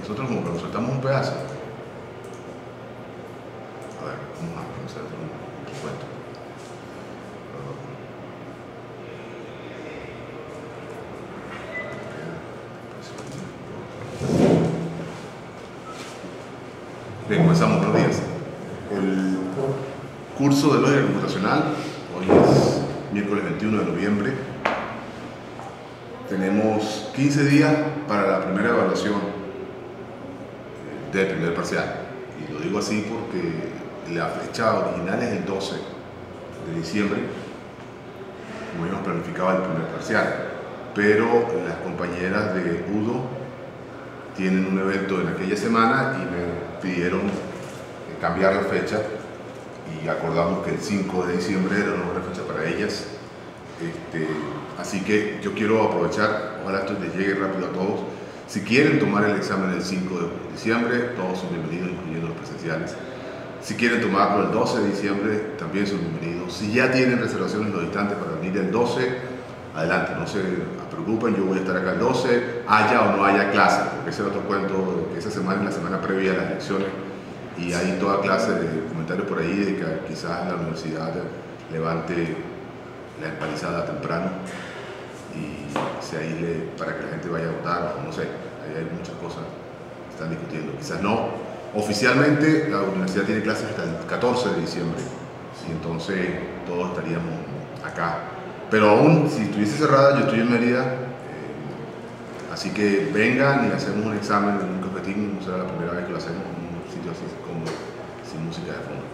nosotros como que nos soltamos un pedazo. A ver, vamos a comenzar un cuento. Bien, comenzamos. Buenos días. El curso de lógica computacional, hoy es miércoles 21 de noviembre. Tenemos 15 días para la primera evaluación del primer parcial. Y lo digo así porque la fecha original es el 12 de diciembre, como habíamos planificado el primer parcial. Pero las compañeras de UDO tienen un evento en aquella semana y me pidieron cambiar la fecha y acordamos que el 5 de diciembre era una buena fecha para ellas. Así que yo quiero aprovechar, ojalá esto les llegue rápido a todos. Si quieren tomar el examen el 5 de diciembre, todos son bienvenidos, incluyendo los presenciales. Si quieren tomarlo el 12 de diciembre, también son bienvenidos. Si ya tienen reservaciones en los instantes para venir el 12, adelante, no se preocupen, yo voy a estar acá el 12, haya o no haya clase, porque ese es otro cuento, que esa semana es la semana previa a las elecciones y hay toda clase de comentarios por ahí de que quizás la universidad levante la empalizada temprano y se aísle para que la gente vaya a votar, o no sé, ahí hay muchas cosas que están discutiendo, quizás no. Oficialmente la universidad tiene clases hasta el 14 de diciembre y entonces todos estaríamos acá. Pero aún si estuviese cerrada, yo estoy en Mérida, así que vengan y hacemos un examen en un cafetín, no será la primera vez que lo hacemos en un sitio así como sin música de fondo.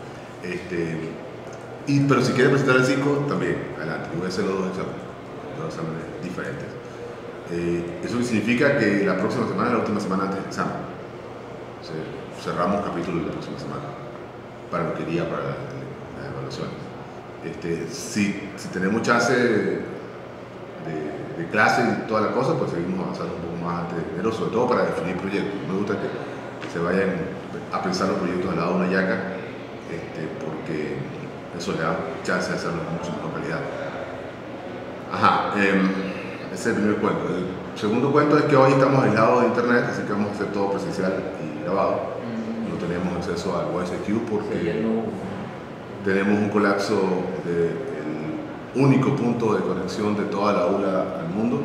Pero si quieren presentar el 5, también, adelante, yo voy a hacer los dos exámenes diferentes. Eso significa que la próxima semana es la última semana antes del examen. Cerramos capítulos la próxima semana, para lo que iría para las evaluaciones. Si tenemos chance de clase y toda la cosa, pues seguimos avanzando un poco más antes de enero, sobre todo para definir proyectos. Me gusta que se vayan a pensar los proyectos al lado de una yaca, porque eso le da chance de hacerlo con mucha mejor calidad. Ese es el primer cuento. El segundo cuento es que hoy estamos aislados de internet, así que vamos a hacer todo presencial y grabado. No tenemos acceso al YSQ porque tenemos un colapso del único punto de conexión de toda la aula al mundo,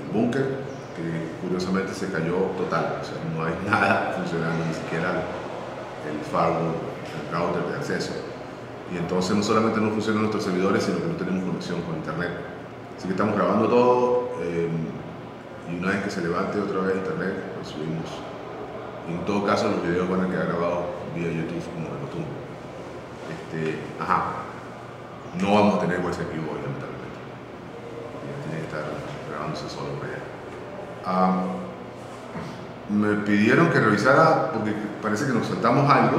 el búnker, que curiosamente se cayó total, o sea, no hay nada funcionando, ni siquiera el firewall, el router de acceso. Y entonces no solamente no funcionan nuestros servidores, sino que no tenemos conexión con internet. Así que estamos grabando todo y una vez que se levante otra vez internet, lo subimos. Y en todo caso los videos van a quedar grabados vía YouTube como de costumbre. No vamos a tener YSQ hoy, lamentablemente. Tiene que estar grabándose solo por allá. Me pidieron que revisara, porque parece que nos saltamos algo.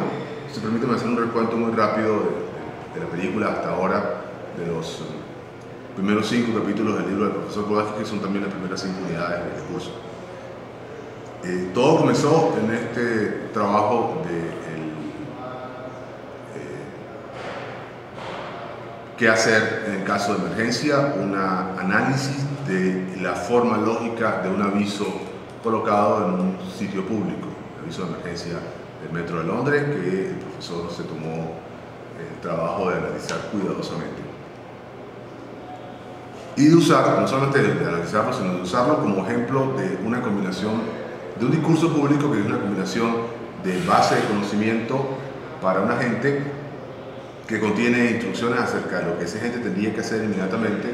Si permíteme hacer un recuento muy rápido de la película hasta ahora, de los primeros 5 capítulos del libro del profesor Kowalski, que son también las primeras 5 unidades del curso. Todo comenzó en este trabajo de qué hacer en el caso de emergencia, un análisis de la forma lógica de un aviso colocado en un sitio público, el aviso de emergencia del Metro de Londres, que el profesor se tomó el trabajo de analizar cuidadosamente. Y de usar, no solamente de analizarlo, sino de usarlo como ejemplo de una combinación, de un discurso público que es una combinación de base de conocimiento para un agente que contiene instrucciones acerca de lo que ese agente tendría que hacer inmediatamente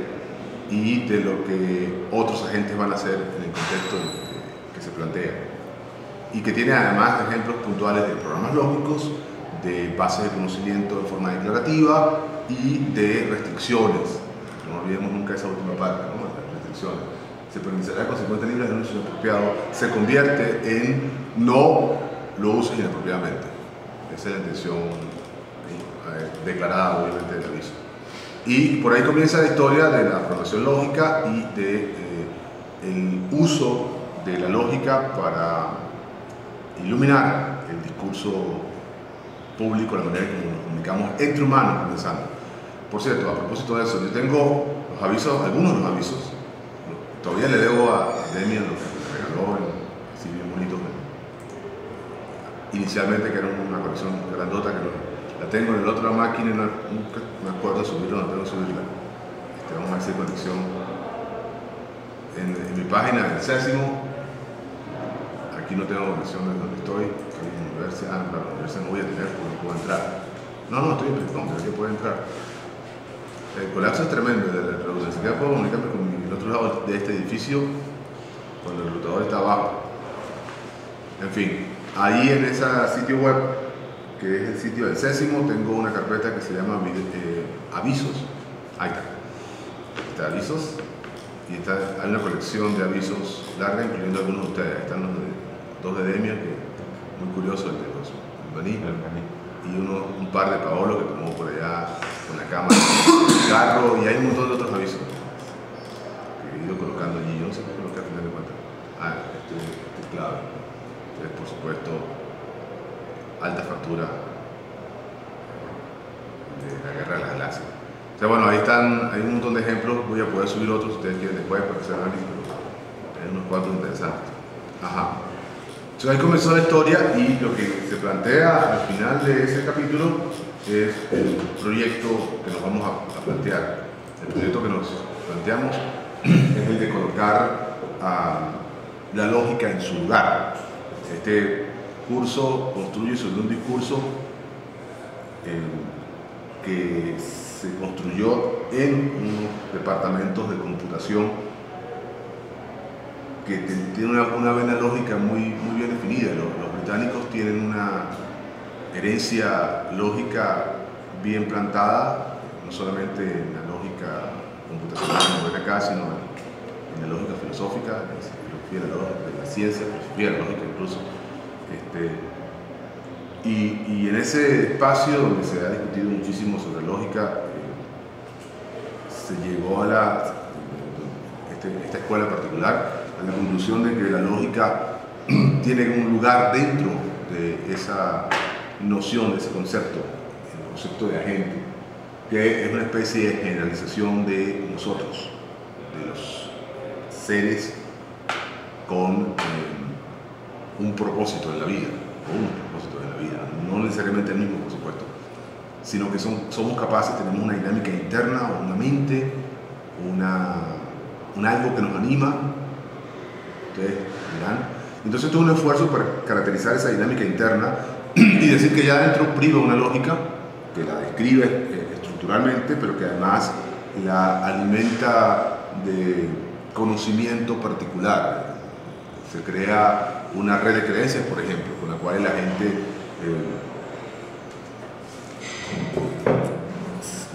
y de lo que otros agentes van a hacer en el contexto que se plantea. Y que tiene además ejemplos puntuales de programas lógicos, de bases de conocimiento de forma declarativa y de restricciones. No olvidemos nunca esa última parte, ¿no? Las restricciones. Se permitirá con 50 libras de un uso inapropiado, se convierte en no lo uses inapropiadamente. Esa es la intención declarada, obviamente, del aviso. Y por ahí comienza la historia de la programación lógica y de el uso de la lógica para iluminar el discurso público, la manera en que nos comunicamos entre humanos, comenzando. Por cierto, a propósito de eso, yo tengo los avisos, algunos de los avisos, todavía le debo a Demian lo que me regaló, así bien bonito, inicialmente, que era una colección grandota, que la tengo en la otra máquina y nunca me acuerdo de subirla, no tengo que subirla. Vamos a hacer conexión en mi página del Sésimo. Aquí no tengo conexión de donde estoy en la universidad. La universidad no voy a tener porque no puedo entrar. No, estoy en Pritón, pero aquí puedo entrar. El colapso es tremendo de la router. Ni siquiera puedo comunicarme con el otro lado de este edificio cuando el routador está abajo. En fin, ahí en ese sitio web, que es el sitio del Sésimo, tengo una carpeta que se llama avisos. Ahí está avisos, y hay una colección de avisos larga, incluyendo algunos de ustedes. Ahí están los dos de Demian, que es muy curioso, el de los Baní, y un par de Paolo que tomó por allá con la cámara, el carro, y hay un montón de otros avisos que he ido colocando allí. Yo no sé qué colocar al final de cuentas. Este es clave. Entonces, por supuesto, alta factura de la guerra de las galaxias. O sea, bueno, ahí están, hay un montón de ejemplos. Voy a poder subir otros si ustedes quieren después para hacer análisis, pero hay unos cuantos interesantes. Ajá. Entonces ahí comenzó la historia, y lo que se plantea al final de ese capítulo es el proyecto que nos vamos a plantear. El proyecto que nos planteamos es el de colocar la lógica en su lugar. Este curso construye sobre un discurso que se construyó en unos departamentos de computación que tiene una vena lógica muy bien definida. Los británicos tienen una herencia lógica bien plantada, no solamente en la lógica computacional como ven acá, sino en la lógica filosófica, en la filosofía de la ciencia, filosofía de la lógica incluso. Y en ese espacio donde se ha discutido muchísimo sobre lógica, se llegó a esta escuela en particular a la conclusión de que la lógica tiene un lugar dentro de esa noción, de ese concepto, el concepto de agente, que es una especie de generalización de nosotros, de los seres con un propósito en la vida, no necesariamente el mismo, por supuesto, sino que somos capaces, tenemos una dinámica interna, o una mente, un algo que nos anima. Ustedes dirán. Entonces todo un esfuerzo para caracterizar esa dinámica interna y decir que ya adentro priva una lógica que la describe estructuralmente, pero que además la alimenta de conocimiento particular. Se crea una red de creencias, por ejemplo, con la cual la gente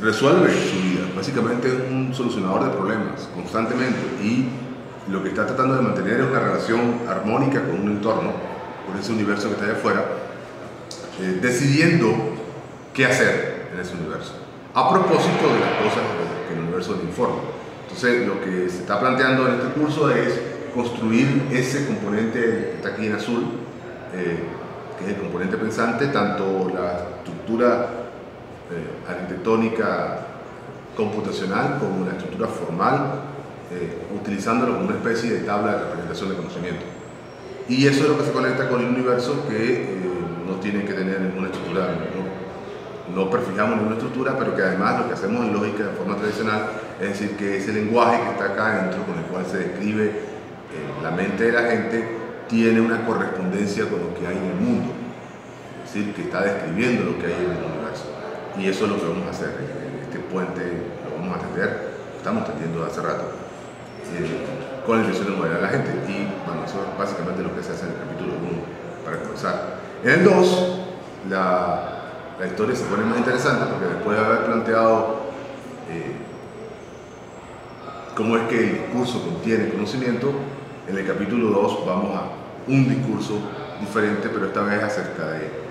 resuelve su vida. Básicamente es un solucionador de problemas constantemente, y lo que está tratando de mantener es una relación armónica con un entorno, con ese universo que está allá afuera, decidiendo qué hacer en ese universo, a propósito de las cosas que el universo le informa. Entonces, lo que se está planteando en este curso es construir ese componente que está aquí en azul, que es el componente pensante, tanto la estructura arquitectónica computacional como la estructura formal, utilizándolo como una especie de tabla de representación de conocimiento. Y eso es lo que se conecta con el universo, que no tiene que tener ninguna estructura, no prefijamos ninguna estructura, pero que además lo que hacemos en lógica de forma tradicional es decir que ese lenguaje que está acá adentro, con el cual se describe la mente de la gente, tiene una correspondencia con lo que hay en el mundo, es decir, que está describiendo lo que hay en el universo. Y eso es lo que vamos a hacer. Este puente lo vamos a tender, estamos tendiendo hace rato, con la intención de moderar a la gente. Y bueno, eso es básicamente lo que se hace en el capítulo 1 para comenzar. En el 2, la historia se pone más interesante, porque después de haber planteado cómo es que el discurso contiene conocimiento, en el capítulo 2 vamos a un discurso diferente, pero esta vez acerca de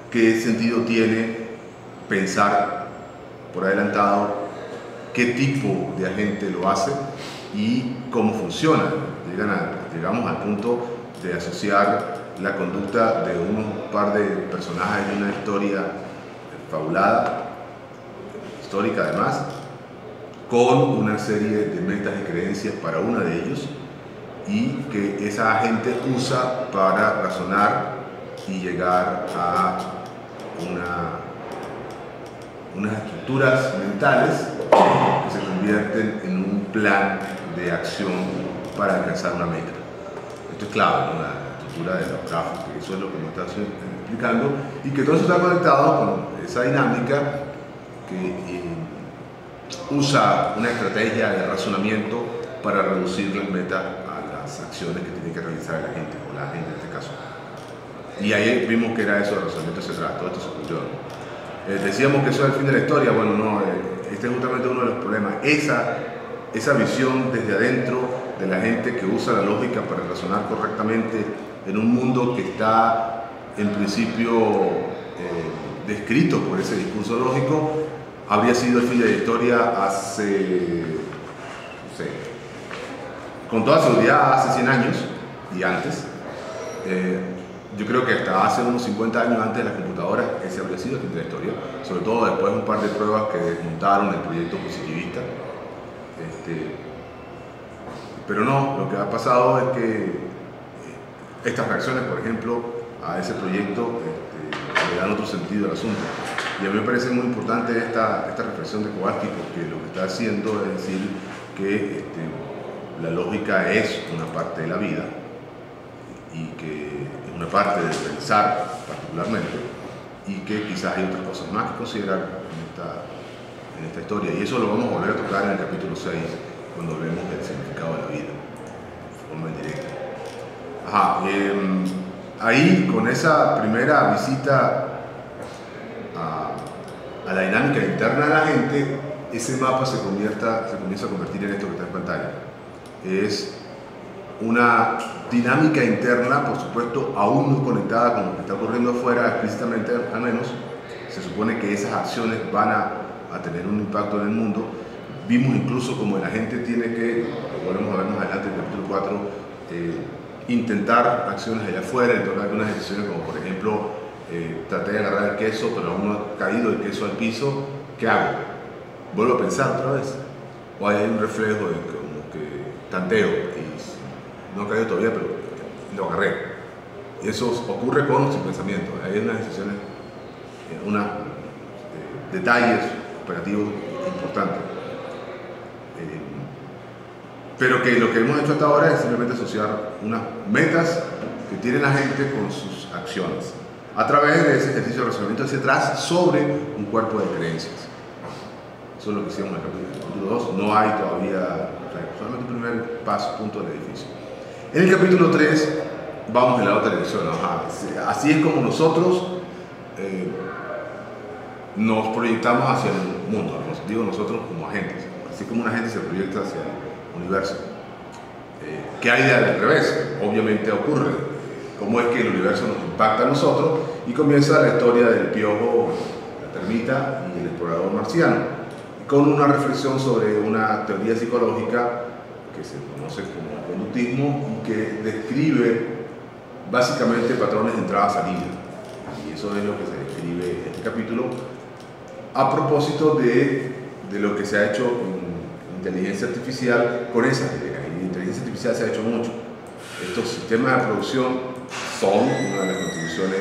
qué sentido tiene pensar por adelantado, qué tipo de agente lo hace y cómo funciona. Llegamos al punto de asociar la conducta de un par de personajes de una historia fabulada, histórica además, con una serie de metas y creencias para uno de ellos, y que esa gente usa para razonar y llegar a unas estructuras mentales que se convierten en un plan de acción para alcanzar una meta. Esto es clave, ¿no? La estructura de los grafos, que eso es lo que me está explicando, y que todo eso está conectado con esa dinámica que usa una estrategia de razonamiento para reducir las metas a las acciones que tiene que realizar la gente, o la gente en este caso. Y ahí vimos que era eso, el razonamiento central, todo esto se ocurrió, ¿no? Decíamos que eso es el fin de la historia. Bueno, no, este es justamente uno de los problemas. Esa visión desde adentro de la gente que usa la lógica para razonar correctamente en un mundo que está en principio descrito por ese discurso lógico, habría sido el fin de la historia hace, no sé, con toda seguridad hace 100 años y antes. Yo creo que hasta hace unos 50 años antes de las computadoras ese habría sido el fin de la historia, sobre todo después de un par de pruebas que desmontaron el proyecto positivista. Pero no, lo que ha pasado es que estas reacciones, por ejemplo, a ese proyecto le dan otro sentido al asunto. Y a mí me parece muy importante esta reflexión de Kowalski, porque lo que está haciendo es decir que la lógica es una parte de la vida y que es una parte de pensar particularmente, y que quizás hay otras cosas más que considerar en esta historia, y eso lo vamos a volver a tocar en el capítulo 6 cuando hablemos del significado de la vida de forma indirecta. Ahí, con esa primera visita a la dinámica interna de la gente, ese mapa se comienza a convertir en esto que está en pantalla. Es una dinámica interna, por supuesto, aún no conectada con lo que está ocurriendo afuera, explícitamente al menos. Se supone que esas acciones van a tener un impacto en el mundo. Vimos incluso como la gente tiene que, lo volvemos a ver más adelante en el capítulo 4, intentar acciones allá afuera, en torno a algunas decisiones como por ejemplo, traté de agarrar el queso, pero aún no ha caído el queso al piso, ¿qué hago? ¿Vuelvo a pensar otra vez? ¿O hay un reflejo de como que tanteo y no ha caído todavía, pero lo agarré? Y eso ocurre con su pensamiento. Hay unas decisiones, unos detalles operativos importantes. Pero que lo que hemos hecho hasta ahora es simplemente asociar unas metas que tiene la gente con sus acciones a través de ese ejercicio de razonamiento hacia atrás sobre un cuerpo de creencias. Eso es lo que hicimos en el capítulo 2. No hay todavía, solamente el primer punto del edificio. En el capítulo 3 vamos en la otra dirección. Así es como nosotros nos proyectamos hacia el mundo. Digo nosotros como agentes. Así como un agente se proyecta hacia el universo. ¿Qué hay de al revés? Obviamente ocurre. ¿Cómo es que el universo nos impacta a nosotros? Y comienza la historia del piojo, la termita y el explorador marciano, con una reflexión sobre una teoría psicológica que se conoce como conductismo y que describe básicamente patrones de entrada-salida. Y eso es lo que se describe en este capítulo a propósito de lo que se ha hecho en inteligencia artificial con esas ideas. Y en inteligencia artificial se ha hecho mucho. Estos sistemas de producción son una de las contribuciones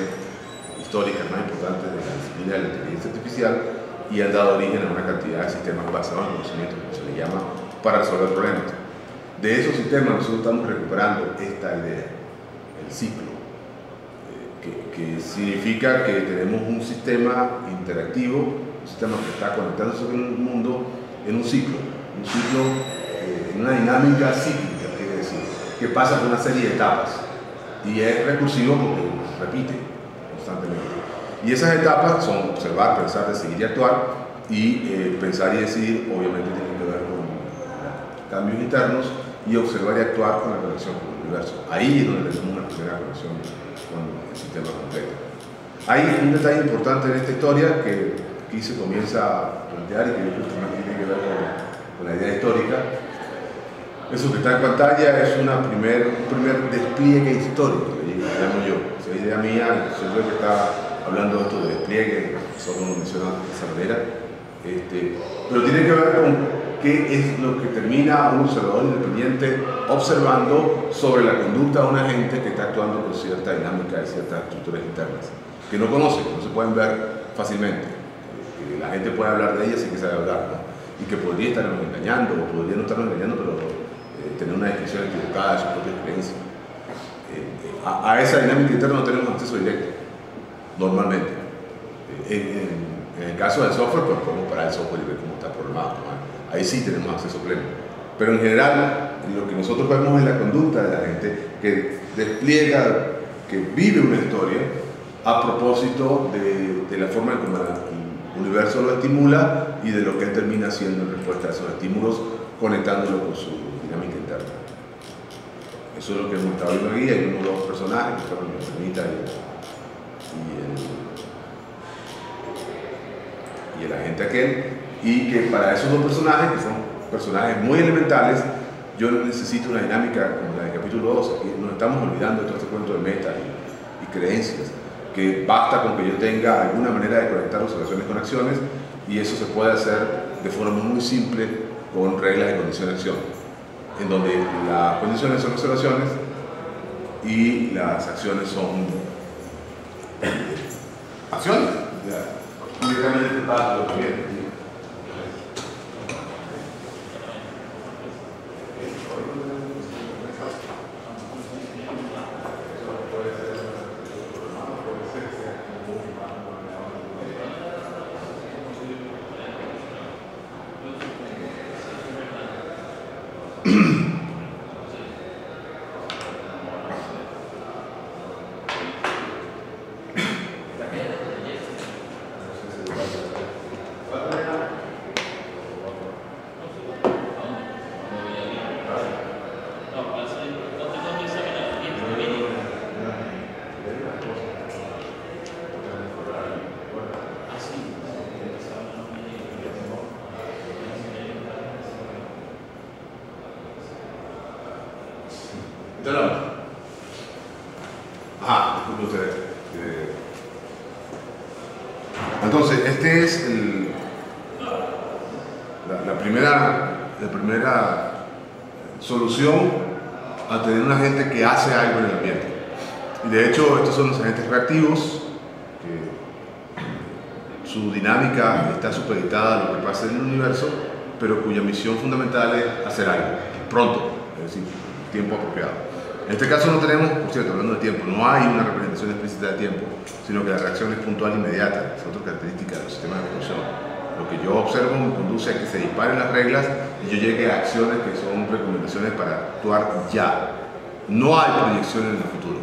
históricas más importantes de la disciplina de la inteligencia artificial y han dado origen a una cantidad de sistemas basados en conocimiento, como se le llama, para resolver problemas. De esos sistemas nosotros estamos recuperando esta idea, el ciclo, que significa que tenemos un sistema interactivo, un sistema que está conectándose con el mundo en un ciclo, en una dinámica cíclica, quiere decir, que pasa por una serie de etapas y es recursivo porque repite constantemente. Y esas etapas son observar, pensar, decidir y actuar, y pensar y decidir obviamente tienen que ver con cambios internos, y observar y actuar con la conexión con el universo. Ahí es donde tenemos una primera conexión con el sistema completo. Hay un detalle importante en esta historia que aquí se comienza a plantear y que yo creo que más tiene que ver con la idea histórica. Eso que está en pantalla es un primer despliegue histórico, que llamo yo. Esa idea mía, yo creo que está hablando de esto de despliegue, solo lo menciona de esa manera, pero tiene que ver con qué es lo que termina un observador independiente observando sobre la conducta de una gente que está actuando con cierta dinámica y ciertas estructuras internas, que no conoce, que no se pueden ver fácilmente, que la gente puede hablar de ellas sin que se haya hablar, ¿no? Y que podría estarnos engañando, o podría no estarnos engañando, pero tener una descripción equivocada de sus propias creencias. A esa dinámica interna no tenemos acceso directo, normalmente. En el caso del software, pues podemos parar el software y ver cómo está programado, ¿no? Ahí sí tenemos acceso pleno. Pero en general, lo que nosotros vemos es la conducta de la gente que despliega, que vive una historia a propósito de la forma en cómo el universo lo estimula y de lo que él termina haciendo en respuesta a esos estímulos, conectándolo con su dinámica interna. Eso es lo que hemos estado viendo aquí. Hay unos dos personajes, que son la Semita y el agente aquel, y que para esos dos personajes, que son personajes muy elementales, yo necesito una dinámica como la del capítulo 2. Aquí nos estamos olvidando de todo este cuento de metas y creencias, que basta con que yo tenga alguna manera de conectar observaciones con acciones, y eso se puede hacer de forma muy simple con reglas de condición-acción, en donde las condiciones son observaciones y las acciones son acciones. Disculpe usted. Entonces, este es la primera solución a tener una gente que hace algo en el ambiente. Y de hecho, estos son los agentes reactivos, que su dinámica está supeditada a lo que pasa en el universo, pero cuya misión fundamental es hacer algo pronto, es decir, tiempo apropiado. En este caso no tenemos, por cierto, hablando de tiempo, no hay una representación explícita de tiempo, sino que la reacción es puntual e inmediata. Es otra característica de los sistemas de producción. Lo que yo observo me conduce a que se disparen las reglas y yo llegue a acciones que son recomendaciones para actuar ya. No hay proyección en el futuro,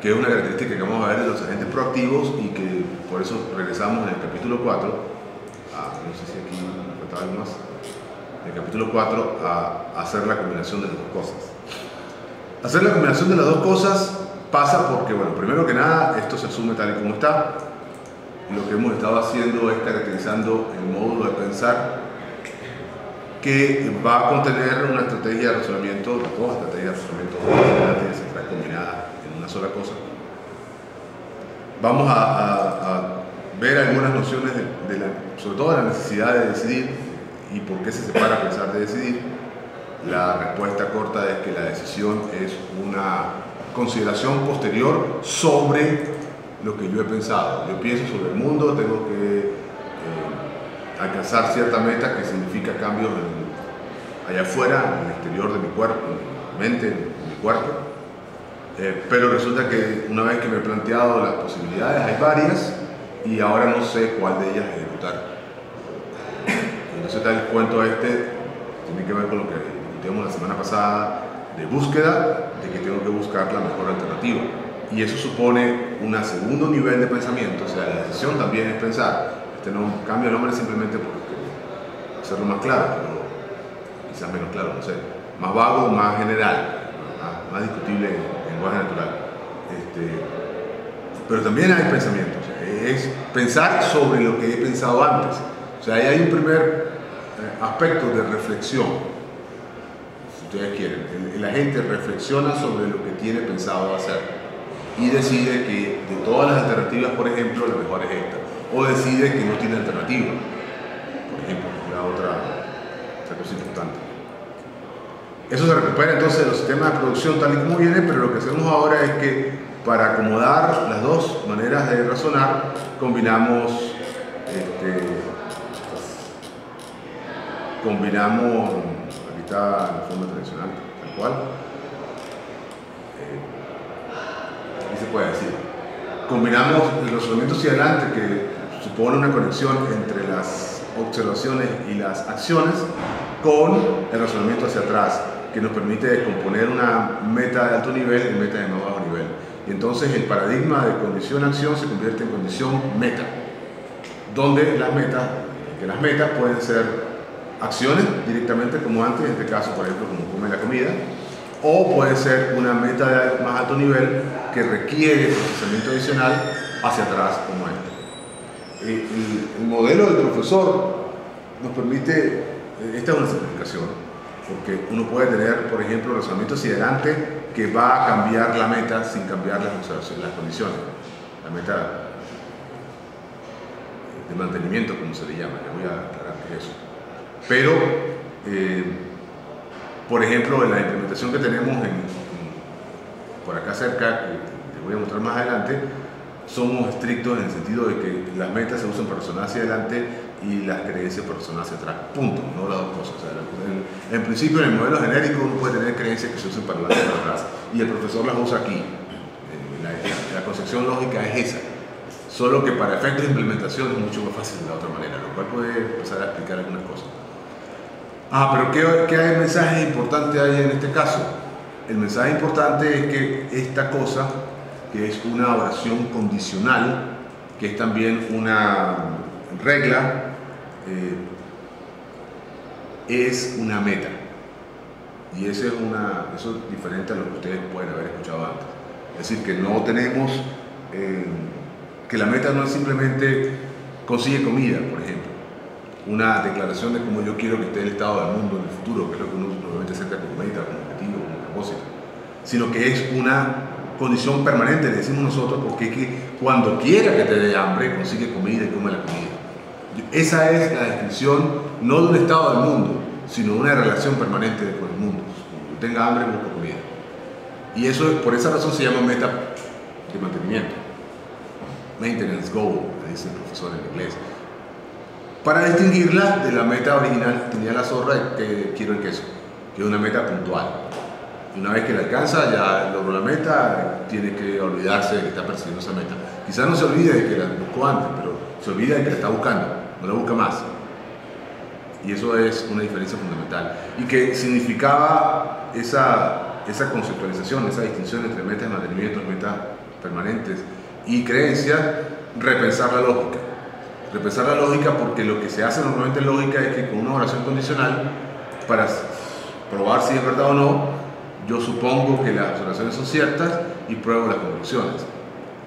que es una característica que vamos a ver de los agentes proactivos, y que por eso regresamos en el capítulo 4, no sé si aquí me faltaba algo más, en el capítulo 4 a hacer la combinación de las dos cosas. Hacer la combinación de las dos cosas pasa porque, bueno, primero que nada, esto se asume tal y como está. Lo que hemos estado haciendo es caracterizando el módulo de pensar, que va a contener una estrategia de razonamiento, dos estrategias de razonamiento combinadas en una sola cosa. Vamos a ver algunas nociones sobre todo de la necesidad de decidir y por qué se separa pensar de decidir. La respuesta corta es que la decisión es una consideración posterior sobre lo que yo he pensado. Yo pienso sobre el mundo, tengo que alcanzar cierta meta que significa cambios allá afuera, en el exterior de mi cuerpo, en mi mente, en mi cuerpo. Pero resulta que una vez que me he planteado las posibilidades, hay varias, y ahora no sé cuál de ellas ejecutar. Entonces el cuento tiene que ver con lo que tuvimos la semana pasada, de búsqueda, de que tengo que buscar la mejor alternativa. Y eso supone un segundo nivel de pensamiento. O sea, la decisión también es pensar. No cambio el nombre simplemente por hacerlo más claro, pero quizás menos claro, no sé, más vago, más general, más discutible en lenguaje natural. Pero también hay pensamientos, es pensar sobre lo que he pensado antes. O sea, ahí hay un primer aspecto de reflexión. Si ustedes quieren, el agente reflexiona sobre lo que tiene pensado hacer y decide que de todas las alternativas, por ejemplo, la mejor es esta, o decide que no tiene alternativa, por ejemplo, la otra esa cosa importante. Eso se recupera entonces de los sistemas de producción tal y como viene, pero lo que hacemos ahora es que para acomodar las dos maneras de razonar, combinamos aquí está la forma tradicional, tal cual, aquí se puede decir, combinamos el razonamiento hacia adelante, que supone una conexión entre las observaciones y las acciones, con el razonamiento hacia atrás, que nos permite descomponer una meta de alto nivel en meta de más bajo nivel. Y entonces el paradigma de condición-acción se convierte en condición-meta, donde las metas pueden ser acciones directamente como antes, en este caso por ejemplo como comer la comida, o puede ser una meta de más alto nivel que requiere procesamiento adicional hacia atrás como este. El modelo del profesor nos permite, esta es una simplificación, porque uno puede tener, por ejemplo, razonamiento hacia adelante que va a cambiar la meta sin cambiar las condiciones. La meta de mantenimiento, como se le llama, ya voy a aclarar qué es eso. Pero, por ejemplo, en la implementación que tenemos por acá cerca, que te voy a mostrar más adelante, somos estrictos en el sentido de que las metas se usan para razonar hacia adelante y las creencias para razonar hacia atrás. Punto, no las dos cosas. O sea, en principio, en el modelo genérico uno puede tener creencias que se usan para adelante y para atrás, y el profesor las usa aquí. La concepción lógica es esa. Solo que para efectos de implementación es mucho más fácil de la otra manera, lo cual puede empezar a explicar algunas cosas. Pero ¿qué mensaje importante hay en este caso? El mensaje importante es que esta cosa, que es una oración condicional, que es también una regla, es una meta. Y eso es diferente a lo que ustedes pueden haber escuchado antes. Es decir, que no tenemos, que la meta no es simplemente consigue comida, por ejemplo, una declaración de cómo yo quiero que esté el estado del mundo en el futuro, que es lo que uno normalmente acerca como meta, como objetivo, como propósito, sino que es una condición permanente, le decimos nosotros, porque es que cuando quiera que te dé hambre, consigue comida y come la comida. Esa es la descripción no de un estado del mundo, sino de una relación permanente con el mundo. Cuando tenga hambre, busco comida. Y eso, por esa razón se llama meta de mantenimiento. Maintenance goal, le dice el profesor en inglés. Para distinguirla de la meta original que tenía la zorra, que quiero el queso, que es una meta puntual. Y una vez que la alcanza, ya logró la meta, tiene que olvidarse de que está persiguiendo esa meta. Quizás no se olvide de que la buscó antes, pero se olvida de que la está buscando, no la busca más. Y eso es una diferencia fundamental. Y que significaba esa conceptualización, esa distinción entre metas de mantenimiento, metas permanentes y creencias, repensar la lógica. Repensar la lógica, porque lo que se hace normalmente en lógica es que con una oración condicional, para probar si es verdad o no, yo supongo que las oraciones son ciertas y pruebo las conclusiones,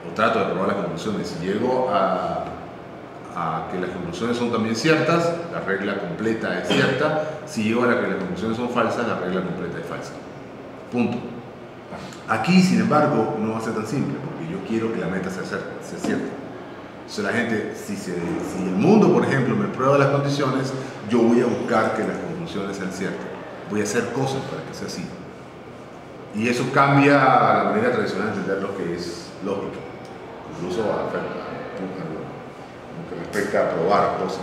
o trato de probar las conclusiones. Si llego a que las conclusiones son también ciertas, la regla completa es cierta. Si llego a que las conclusiones son falsas, la regla completa es falsa. Punto. Aquí, sin embargo, no va a ser tan simple, porque yo quiero que la meta sea cierta. Entonces la gente, si el mundo, por ejemplo, me prueba las condiciones, yo voy a buscar que las conclusiones sean ciertas. Voy a hacer cosas para que sea así. Y eso cambia la manera tradicional de entender lo que es lógica, incluso a lo que respecta a probar cosas.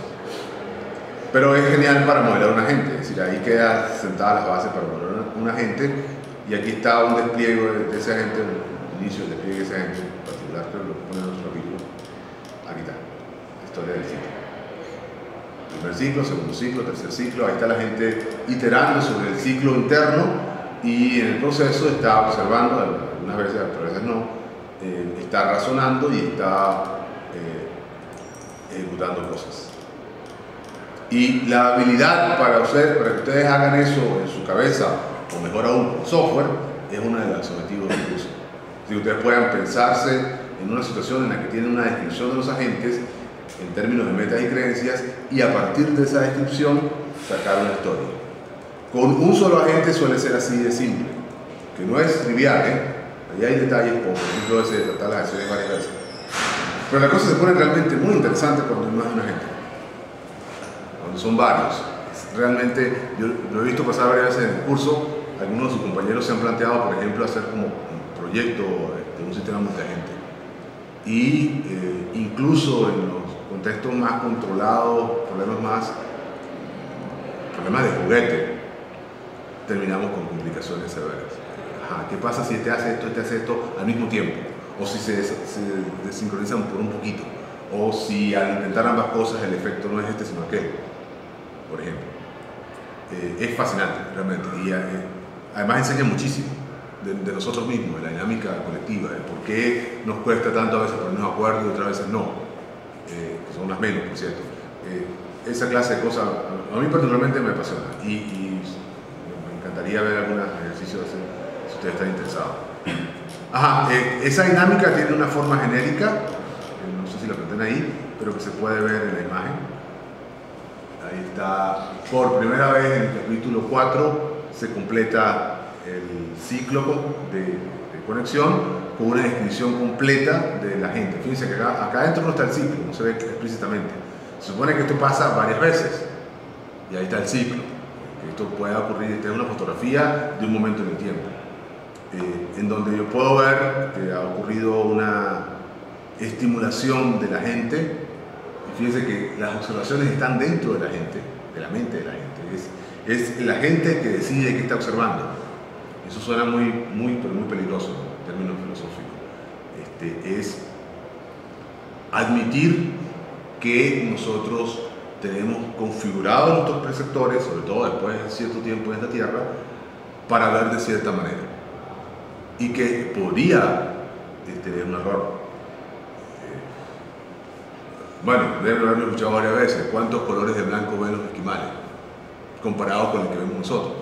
Pero es genial para modelar un agente, es decir, ahí queda sentada las bases para modelar un agente, y aquí está un despliegue de ese agente, un inicio del despliegue de ese agente en particular, que lo pone en nuestro capítulo. Aquí está, la historia del ciclo. Primer ciclo, segundo ciclo, tercer ciclo, ahí está la gente iterando sobre el ciclo interno, y en el proceso está observando, algunas veces, otras veces no, está razonando y está ejecutando cosas. Y la habilidad para que ustedes hagan eso en su cabeza, o mejor aún con software, es uno de los objetivos del curso. Si ustedes puedan pensarse en una situación en la que tienen una descripción de los agentes en términos de metas y creencias, y a partir de esa descripción sacar una historia. Con un solo agente suele ser así de simple, que no es trivial, ahí hay detalles, como por ejemplo ese de tratar las acciones varias veces. Pero la cosa se pone realmente muy interesante cuando hay más de un agente, cuando son varios. realmente, yo lo he visto pasar varias veces en el curso, algunos de sus compañeros se han planteado, por ejemplo, hacer como un proyecto de un sistema multiagente. Y incluso en los contextos más controlados, problemas de juguete, terminamos con complicaciones severas. ¿Qué pasa si este hace esto al mismo tiempo? O si se desincronizan por un poquito. O si al intentar ambas cosas el efecto no es este sino aquel, por ejemplo. Es fascinante realmente y además enseña muchísimo de nosotros mismos, de la dinámica colectiva, de por qué nos cuesta tanto a veces ponernos de acuerdo y otras veces no, que son las menos, por cierto. Esa clase de cosas a mí particularmente me apasiona y me encantaría ver algunos ejercicios si ustedes están interesados. Esa dinámica tiene una forma genérica, no sé si la plantean ahí, pero que se puede ver en la imagen. Ahí está, por primera vez en el capítulo 4 se completa el ciclo de conexión con una descripción completa de la gente. Fíjense que acá adentro no está el ciclo, no se ve explícitamente. Se supone que esto pasa varias veces y ahí está el ciclo. Que esto pueda ocurrir, esta es una fotografía de un momento en el tiempo, en donde yo puedo ver que ha ocurrido una estimulación de la gente. Y fíjense que las observaciones están dentro de la gente, de la mente de la gente. Es la gente que decide qué está observando. Eso suena muy peligroso en términos filosóficos. Es admitir que nosotros tenemos configurados nuestros perceptores, sobre todo después de cierto tiempo en esta Tierra, para ver de cierta manera. Y que podría tener un error. Bueno, deben haberlo escuchado varias veces. ¿Cuántos colores de blanco ven los esquimales comparados con el que vemos nosotros?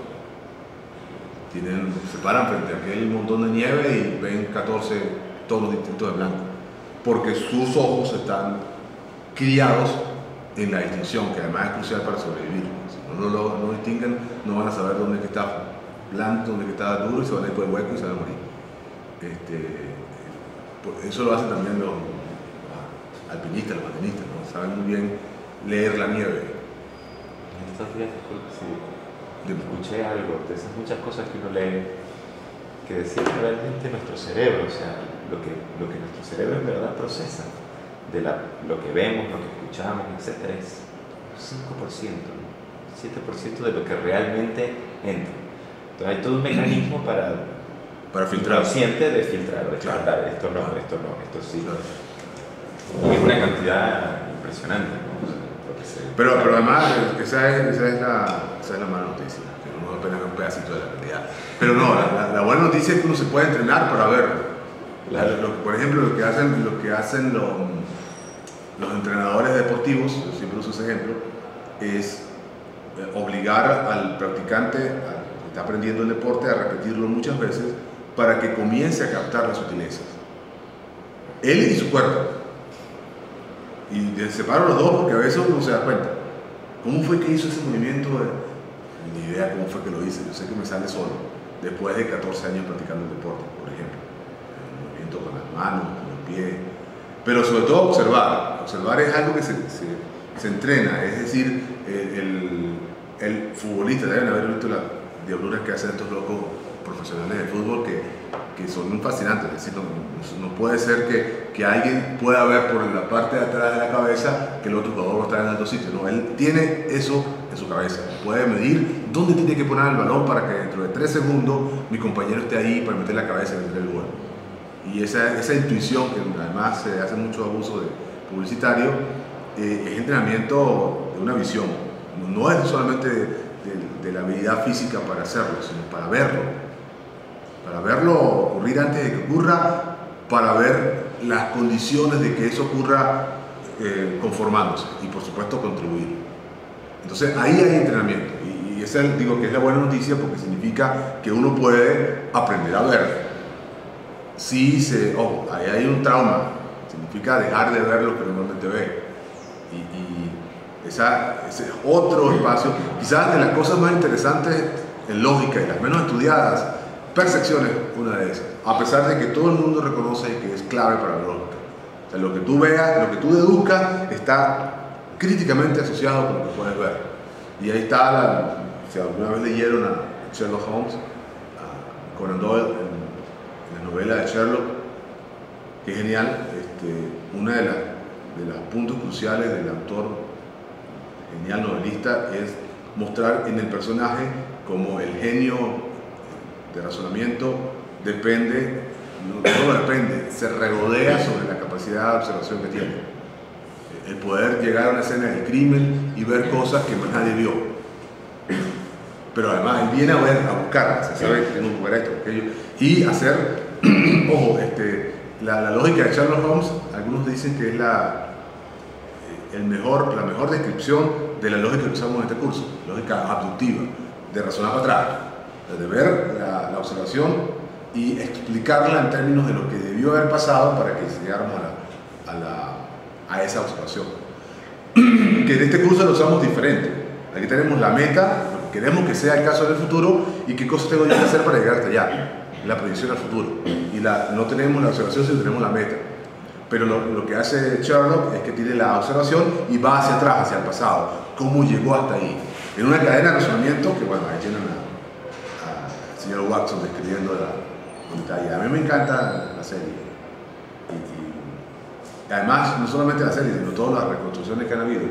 Se paran frente a aquel montón de nieve y ven 14 tonos distintos de blanco, porque sus ojos están criados en la distinción, que además es crucial para sobrevivir. Si no distinguen, no van a saber dónde está blanco, dónde está duro, y se van a ir por el hueco y se van a morir. Eso lo hacen también los alpinistas, los montañistas, ¿no? Saben muy bien leer la nieve. Estos días escuché algo de esas muchas cosas que uno lee, que decía que realmente nuestro cerebro, o sea, lo que nuestro cerebro en verdad procesa de lo que vemos, lo que escuchamos, etc., es 5%, ¿no? 7% de lo que realmente entra. Entonces hay todo un mecanismo para filtrar, consciente de filtrar, de descartar, esto no, esto sí. Claro. Y es una cantidad impresionante, ¿no? Pero además, esa es la mala noticia, que uno apenas ve un pedacito de la realidad. Pero no, la buena noticia es que uno se puede entrenar para verlo. Por ejemplo, lo que hacen los entrenadores deportivos, yo siempre uso ese ejemplo, es obligar al practicante, que está aprendiendo el deporte, a repetirlo muchas veces para que comience a captar las sutilezas. Él y su cuerpo. Y separo los dos porque a veces uno se da cuenta. ¿Cómo fue que hizo ese movimiento? Ni idea cómo fue que lo hice. Yo sé que me sale solo. Después de 14 años practicando el deporte, por ejemplo. El movimiento con las manos, con los pies. Pero sobre todo observar. Observar es algo que se entrena. Es decir, el futbolista, deben haber visto las diabluras que hacen estos locos profesionales de fútbol que son fascinantes. Es decir, no puede ser que alguien pueda ver por la parte de atrás de la cabeza que el otro jugador va a estar en alto sitio. No, él tiene eso en su cabeza. Puede medir dónde tiene que poner el balón para que dentro de 3 segundos mi compañero esté ahí para meter la cabeza y meter el gol. Y esa intuición, que además se hace mucho abuso de publicitario, es entrenamiento de una visión. No es solamente de la habilidad física para hacerlo, sino para verlo. Para verlo ocurrir antes de que ocurra, para ver las condiciones de que eso ocurra conformándose y por supuesto contribuir. Entonces ahí hay entrenamiento y esa digo que es la buena noticia porque significa que uno puede aprender a ver. Si ahí hay un trauma, significa dejar de ver lo que normalmente ve y ese es otro espacio, quizás de las cosas más interesantes en lógica y las menos estudiadas. Percepción es una de esas, a pesar de que todo el mundo reconoce que es clave para la lógica. O sea, lo que tú veas, lo que tú deduzcas, está críticamente asociado con lo que puedes ver. Y ahí está, si alguna vez leyeron a Sherlock Holmes, a Conan Doyle, en la novela de Sherlock, que es genial, una de los puntos cruciales del autor, genial novelista, es mostrar en el personaje como el genio de razonamiento depende, no depende, se regodea sobre la capacidad de observación que tiene. El poder llegar a una escena del crimen y ver cosas que más nadie vio. Pero además él viene a buscarlas, se sabe que tengo que ver esto, aquello, y hacer, ojo, la lógica de Sherlock Holmes, algunos dicen que es la mejor descripción de la lógica que usamos en este curso, lógica abductiva, de razonar para atrás, de ver la observación y explicarla en términos de lo que debió haber pasado para que llegáramos a esa observación. Que en este curso lo usamos diferente. Aquí tenemos la meta, lo que queremos que sea el caso del futuro y qué cosas tengo yo que hacer para llegar hasta allá, la proyección al futuro. Y no tenemos la observación, sino tenemos la meta. Pero lo que hace Sherlock es que tiene la observación y va hacia atrás, hacia el pasado. ¿Cómo llegó hasta ahí? En una cadena de razonamiento que, bueno, ahí tienen al señor Watson describiendo la detalle. A mí me encanta la serie. Y además, no solamente la serie, sino todas las reconstrucciones que han habido,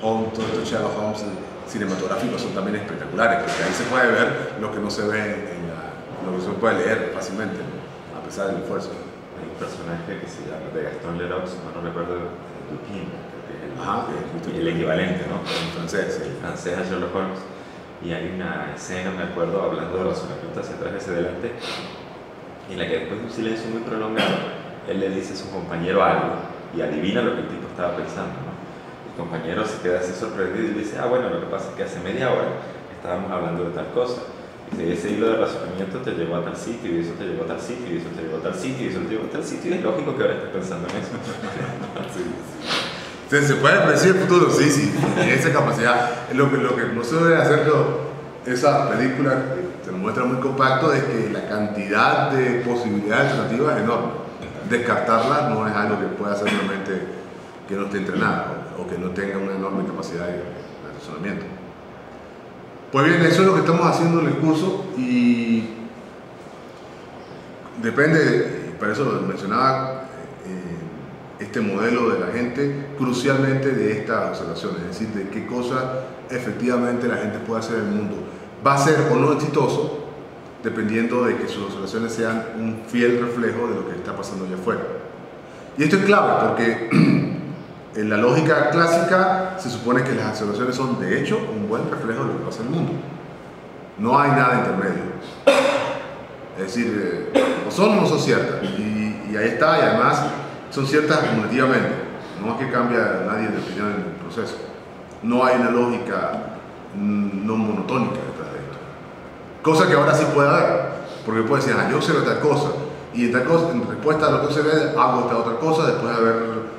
todos estos Sherlock Holmes cinematográficos son también espectaculares, porque ahí se puede ver lo que no se ve lo que se puede leer fácilmente, a pesar del esfuerzo. Hay un personaje que se llama de Gaston Leroux, no recuerdo, Dupin, que es el equivalente, ¿no? En francés, sí. El francés a Sherlock Holmes. Y hay una escena, me acuerdo, hablando de razonamiento hacia atrás y hacia adelante, en la que después de un silencio muy prolongado, él le dice a su compañero algo y adivina lo que el tipo estaba pensando, ¿no? El compañero se queda así sorprendido y dice, bueno, lo que pasa es que hace media hora estábamos hablando de tal cosa. Y ese hilo de razonamiento te llevó a tal sitio, y eso te llevó a tal sitio, y eso te llevó a tal sitio, y eso te llevó a tal sitio, y es lógico que ahora estés pensando en eso. Sí. Entonces, ¿se puede predecir el futuro? Sí, sí, y esa capacidad. Lo que no se debe hacer, esa película se nos muestra muy compacto, es que la cantidad de posibilidades alternativas es enorme. Descartarla no es algo que pueda hacer una mente que no esté entrenada o que no tenga una enorme capacidad de razonamiento. Pues bien, eso es lo que estamos haciendo en el curso y depende, para eso lo mencionaba, este modelo de la gente, crucialmente de estas observaciones, es decir, de qué cosas efectivamente la gente puede hacer en el mundo. Va a ser o no exitoso, dependiendo de que sus observaciones sean un fiel reflejo de lo que está pasando allá afuera. Y esto es clave porque en la lógica clásica se supone que las observaciones son de hecho un buen reflejo de lo que pasa en el mundo. No hay nada intermedio. Es decir, o son ciertas. Y ahí está, y además son ciertas acumulativamente. No es que cambia nadie de opinión en el proceso. No hay una lógica no monotónica detrás de esto. Cosa que ahora sí puede haber. Porque puede decir, yo observo tal cosa. Y en respuesta a lo que se ve, hago esta otra cosa después de haber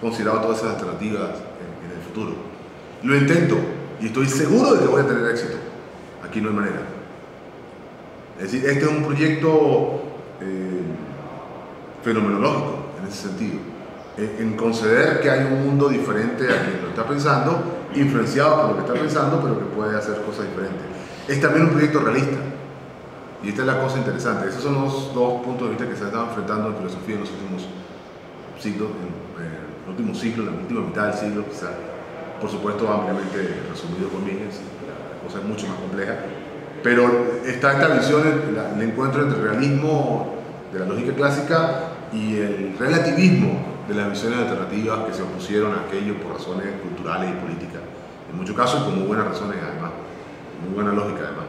considerado todas esas alternativas en el futuro. Lo intento y estoy seguro de que voy a tener éxito. Aquí no hay manera. Es decir, este es un proyecto fenomenológico en ese sentido, en conceder que hay un mundo diferente a quien lo está pensando, influenciado por lo que está pensando, pero que puede hacer cosas diferentes. Es también un proyecto realista. Y esta es la cosa interesante. Esos son los dos puntos de vista que se están enfrentando en filosofía en los últimos siglos, el último siglo, la última mitad del siglo, quizá, por supuesto ampliamente resumido por Mises, la cosa es mucho más compleja, pero está esta visión, el encuentro entre el realismo de la lógica clásica y el relativismo de las visiones alternativas que se opusieron a aquello por razones culturales y políticas, en muchos casos con muy buenas razones además, muy buena lógica además.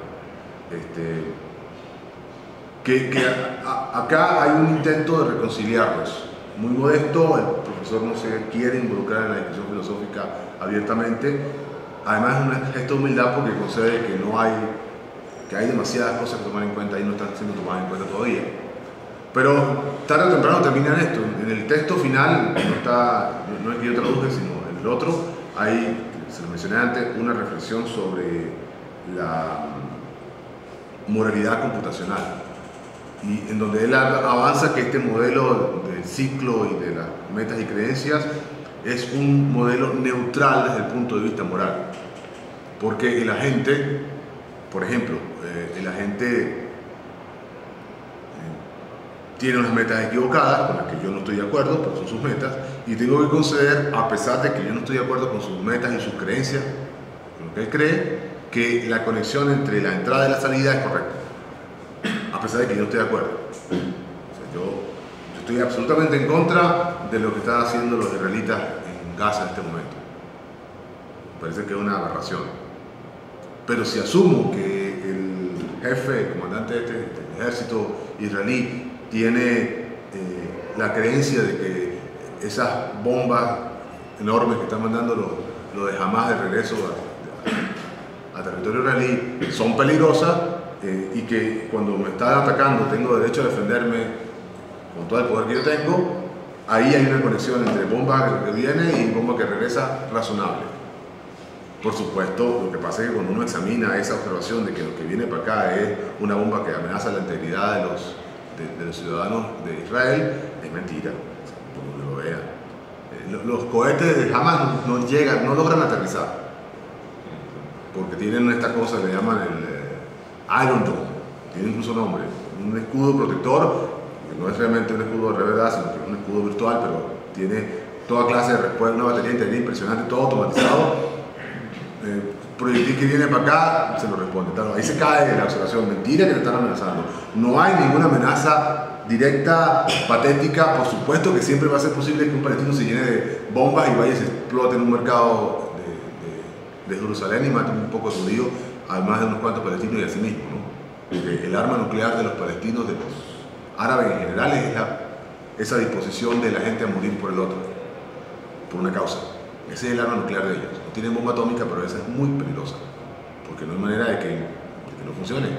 Acá hay un intento de reconciliarlos, muy modesto, el profesor no se quiere involucrar en la discusión filosófica abiertamente, además es un gesto de humildad porque concede que hay demasiadas cosas que tomar en cuenta y no están siendo tomadas en cuenta todavía. Pero tarde o temprano terminan esto. En el texto final, no es que yo traduje, sino en el otro, hay, se lo mencioné antes, una reflexión sobre la moralidad computacional. Y en donde él avanza que este modelo del ciclo y de las metas y creencias es un modelo neutral desde el punto de vista moral. Porque el agente, por ejemplo, el agente tiene unas metas equivocadas con las que yo no estoy de acuerdo, pero son sus metas, y tengo que conceder, a pesar de que yo no estoy de acuerdo con sus metas y sus creencias, con lo que él cree, que la conexión entre la entrada y la salida es correcta, a pesar de que yo no estoy de acuerdo. O sea, yo estoy absolutamente en contra de lo que están haciendo los israelitas en Gaza en este momento. Me parece que es una aberración. Pero si asumo que el jefe, el comandante del ejército israelí, tiene la creencia de que esas bombas enormes que están mandando los de Hamas de regreso a territorio israelí son peligrosas, y que cuando me están atacando tengo derecho a defenderme con todo el poder que yo tengo, ahí hay una conexión entre bomba que viene y bomba que regresa razonable. Por supuesto, lo que pasa es que cuando uno examina esa observación de que lo que viene para acá es una bomba que amenaza la integridad de los ciudadanos de Israel, es mentira, como uno lo vea. Los cohetes de Hamas no llegan, no logran aterrizar, porque tienen esta cosa que le llaman el Iron Dome, tiene incluso nombre, un escudo protector, que no es realmente un escudo de verdad, sino que es un escudo virtual, pero tiene toda clase de respuesta, una batería integral impresionante, todo automatizado. Proyectil que viene para acá, se lo responde. Claro, ahí se cae la observación, mentira que te están amenazando. No hay ninguna amenaza directa, patética. Por supuesto que siempre va a ser posible que un palestino se llene de bombas y vaya y se explote en un mercado de Jerusalén y mate un poco de judíos, además de unos cuantos palestinos y así mismo, ¿no? El arma nuclear de los palestinos, de los árabes en general, es esa disposición de la gente a morir por el otro, por una causa. Ese es el arma nuclear de ellos. No tienen bomba atómica, pero esa es muy peligrosa, porque no hay manera de que no funcione.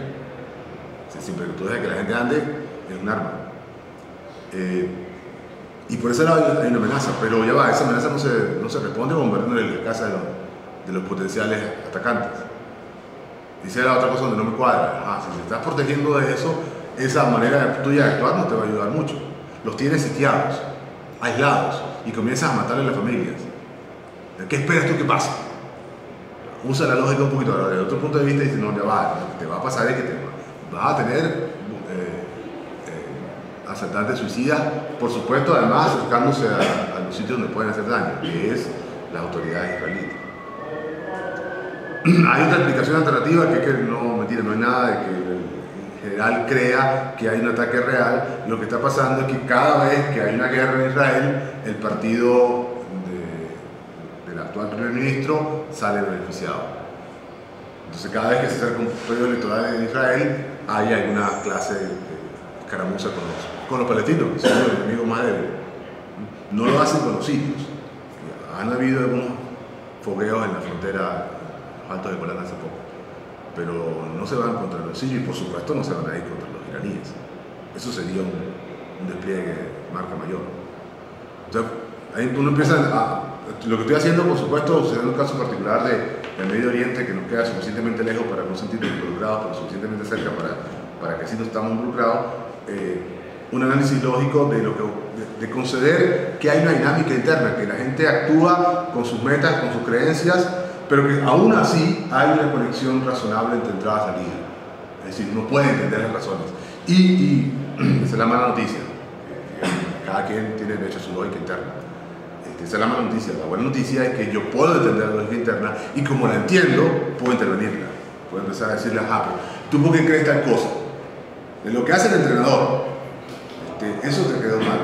Siempre que tú dejas que la gente ande, es un arma. Y por ese lado hay una amenaza, pero ya va, esa amenaza no se responde bombardeando en la casa de los potenciales atacantes. Dice la otra cosa donde no me cuadra. Si te estás protegiendo de eso, esa manera tuya de actuar no te va a ayudar mucho. Los tienes sitiados, aislados, y comienzas a matarle a las familias. ¿Qué esperas tú que pase? Usa la lógica un poquito, ahora, desde otro punto de vista, dice, no, ya va, lo que te va a pasar es que vas a tener asaltantes suicidas, por supuesto, además acercándose a los sitios donde pueden hacer daño, que es las autoridades israelíes. Hay otra explicación alternativa que es que no, mentira, no hay nada de que el general crea que hay un ataque real. Lo que está pasando es que cada vez que hay una guerra en Israel, el partido del actual primer ministro sale beneficiado. Entonces cada vez que se acerca un periodo electoral en Israel, hay alguna clase de escaramuza con los palestinos, que son los enemigos más débiles. No lo hacen con los sirios. Han habido algunos fogueos en la frontera altos de Golán hace poco, pero no se van contra los sirios y por supuesto no se van a ir contra los iraníes. Eso sería un despliegue de marca mayor. O sea, ahí uno empieza lo que estoy haciendo, por supuesto, en un caso particular del Medio Oriente, que nos queda suficientemente lejos para no sentirnos involucrados, pero suficientemente cerca para que sí nos estamos involucrados, un análisis lógico de conceder que hay una dinámica interna, que la gente actúa con sus metas, con sus creencias, pero que aún así hay una conexión razonable entre entrada y salida. Es decir, uno puede entender las razones. Y esa es la mala noticia. Cada quien tiene derecho a su lógica interna. Esa es la mala noticia. La buena noticia es que yo puedo entender la lógica interna y como la entiendo, puedo intervenirla. Puedo empezar a decirle, pero ¿tú por qué crees tal cosa? De lo que hace el entrenador, eso te quedó mal.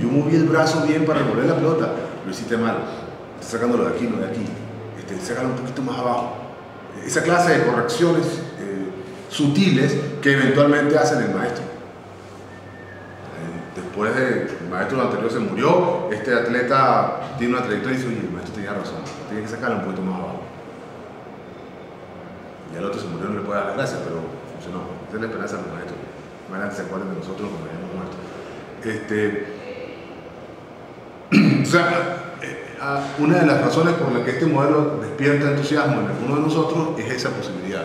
Yo moví el brazo bien para revolver la pelota, lo hiciste mal. Estás sacándolo de aquí, no de aquí. Sácalo un poquito más abajo. Esa clase de correcciones sutiles que eventualmente hacen el maestro. Después de el maestro anterior se murió, este atleta tiene una trayectoria y dice, oye, el maestro tenía razón, tiene que sacarlo un poquito más abajo. Y al otro se murió, no le puede dar las gracias, pero funcionó. Esa es la esperanza de los maestros. Más adelante se acuerdan de nosotros cuando hayamos muerto. O sea, una de las razones por las que este modelo despierta entusiasmo en alguno de nosotros es esa posibilidad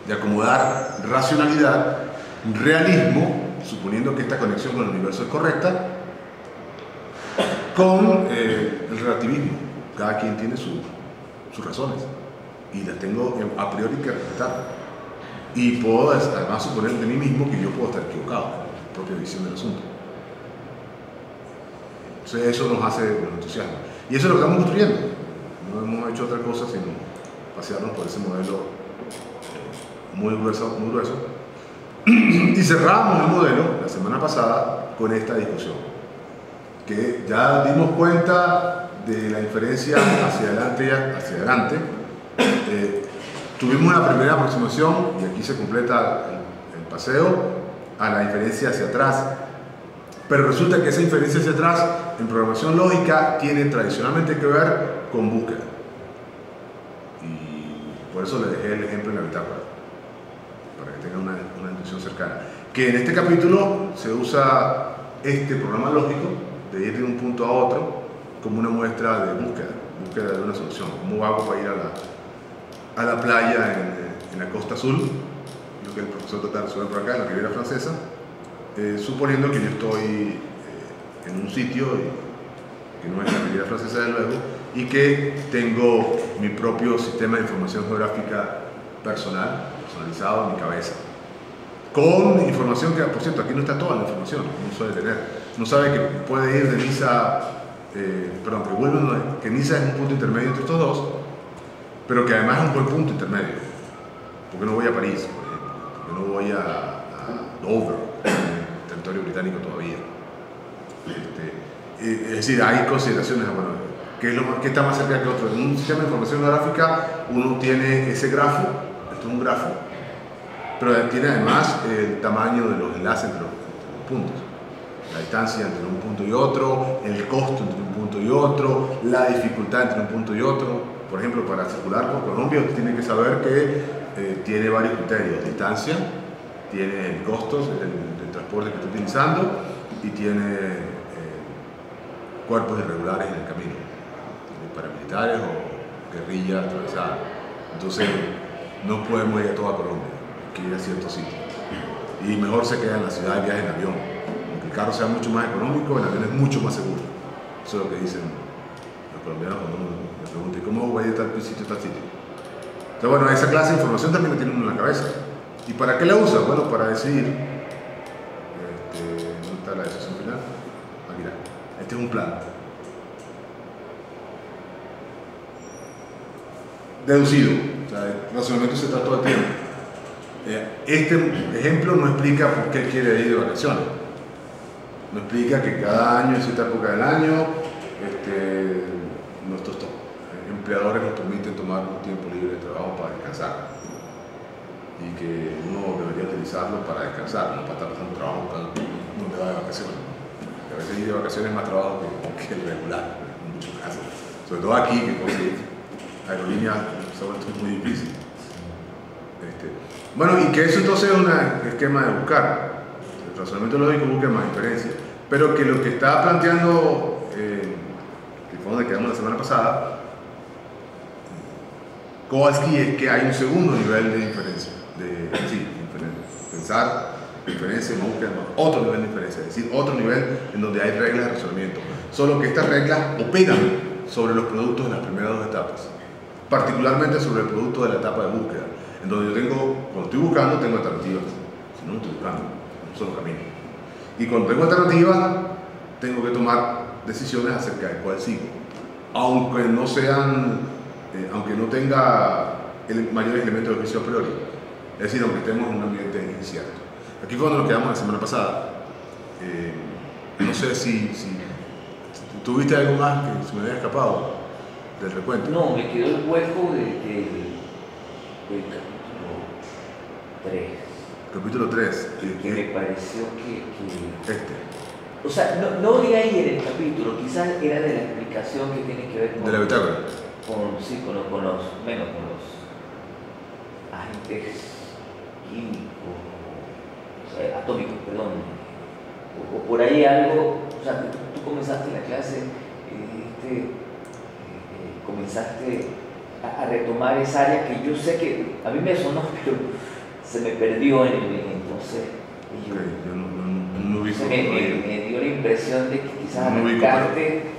de acomodar racionalidad, realismo, suponiendo que esta conexión con el universo es correcta, con el relativismo. Cada quien tiene sus razones. y las tengo a priori que respetar. Y puedo además suponer de mí mismo que yo puedo estar equivocado en mi propia visión del asunto. Entonces eso nos entusiasma. Y eso es lo que estamos construyendo. No hemos hecho otra cosa sino pasearnos por ese modelo muy grueso. Y cerramos el modelo la semana pasada con esta discusión, que ya dimos cuenta de la inferencia hacia adelante y hacia adelante. Tuvimos una primera aproximación, y aquí se completa el paseo, a la inferencia hacia atrás. Pero resulta que esa inferencia hacia atrás en programación lógica tiene tradicionalmente que ver con búsqueda. Y por eso le dejé el ejemplo en la bitácora, para que tengan una intuición cercana. Que en este capítulo se usa este programa lógico de ir de un punto a otro como una muestra de búsqueda de una solución. ¿Cómo hago para ir a la playa en la Costa Azul? Lo que el profesor trata de resolver por acá, en la Riviera Francesa, suponiendo que yo estoy en un sitio que no es la Riviera Francesa, de luego, y que tengo mi propio sistema de información geográfica personalizado en mi cabeza, con información que, por cierto, aquí no está toda la información, no suele tener. No sabe que puede ir de Niza, que Niza es un punto intermedio entre estos dos, pero que además es un buen punto intermedio, porque no voy a París, por ejemplo, porque no voy a Dover, territorio británico todavía. Es decir, hay consideraciones, bueno, ¿qué está más cerca que otro? En un sistema de información gráfica uno tiene ese grafo, esto es un grafo, pero tiene además el tamaño de los enlaces entre los puntos, la distancia entre un punto y otro, el costo entre un punto y otro, la dificultad entre un punto y otro. Por ejemplo, para circular por Colombia usted tiene que saber que tiene varios criterios: distancia, tiene el costo del transporte que está utilizando y tiene cuerpos irregulares en el camino, paramilitares o guerrillas atravesadas. Entonces no podemos ir a toda Colombia, hay que ir a ciertos sitios, y mejor se queda en la ciudad y viaja en avión. Aunque el carro sea mucho más económico, el avión es mucho más seguro. Eso es lo que dicen los colombianos cuando uno me pregunta ¿cómo voy a ir a tal sitio, tal sitio? Entonces bueno, esa clase de información también la tiene uno en la cabeza. ¿Y para qué la usa? Bueno, para decidir. ¿Dónde está la decisión final? Aquí está. Este es un plan. Deducido. O sea, el razonamiento se trata todo el tiempo. Este ejemplo no explica por qué quiere ir de vacaciones. No explica que cada año, en cierta época del año, nuestros empleadores nos permiten tomar un tiempo libre de trabajo para descansar. Y que uno debería utilizarlo para descansar, no para estar pasando trabajo donde va de vacaciones. Que a veces ir de vacaciones es más trabajo que el regular, en muchos casos. Sobre todo aquí, que conseguir aerolíneas se ha vuelto muy difícil. Bueno, y que eso entonces es un esquema de buscar. El razonamiento lógico busca más inferencia. Pero que lo que está planteando, que fue donde quedamos la semana pasada, Kowalski, es que hay un segundo nivel de inferencia. Pensar, inferencia, búsqueda, otro nivel de inferencia, es decir, otro nivel en donde hay reglas de razonamiento. Solo que estas reglas operan sobre los productos de las primeras dos etapas, particularmente sobre el producto de la etapa de búsqueda, en donde yo cuando estoy buscando, tengo alternativas, si no, no estoy buscando, un solo camino. Y cuando tengo alternativas, tengo que tomar decisiones acerca de cuál sigo, aunque no tenga mayores elementos de juicio a priori. Es decir, aunque estemos en un ambiente incierto. Aquí fue donde nos quedamos la semana pasada. No sé si ¿tuviste algo más que se me había escapado del recuento? No, me quedó el hueco del capítulo 3. Capítulo 3. Que me pareció que O sea, no de ahí en el capítulo, quizás era de la explicación que tiene que ver con... De la bitácora. Con los agentes químicos, atómicos, perdón, o por ahí algo. O sea, que tú comenzaste la clase, comenzaste a retomar esa área que yo sé que a mí me sonó, pero se me perdió en el entonces. Me dio la impresión de que quizás arrancaste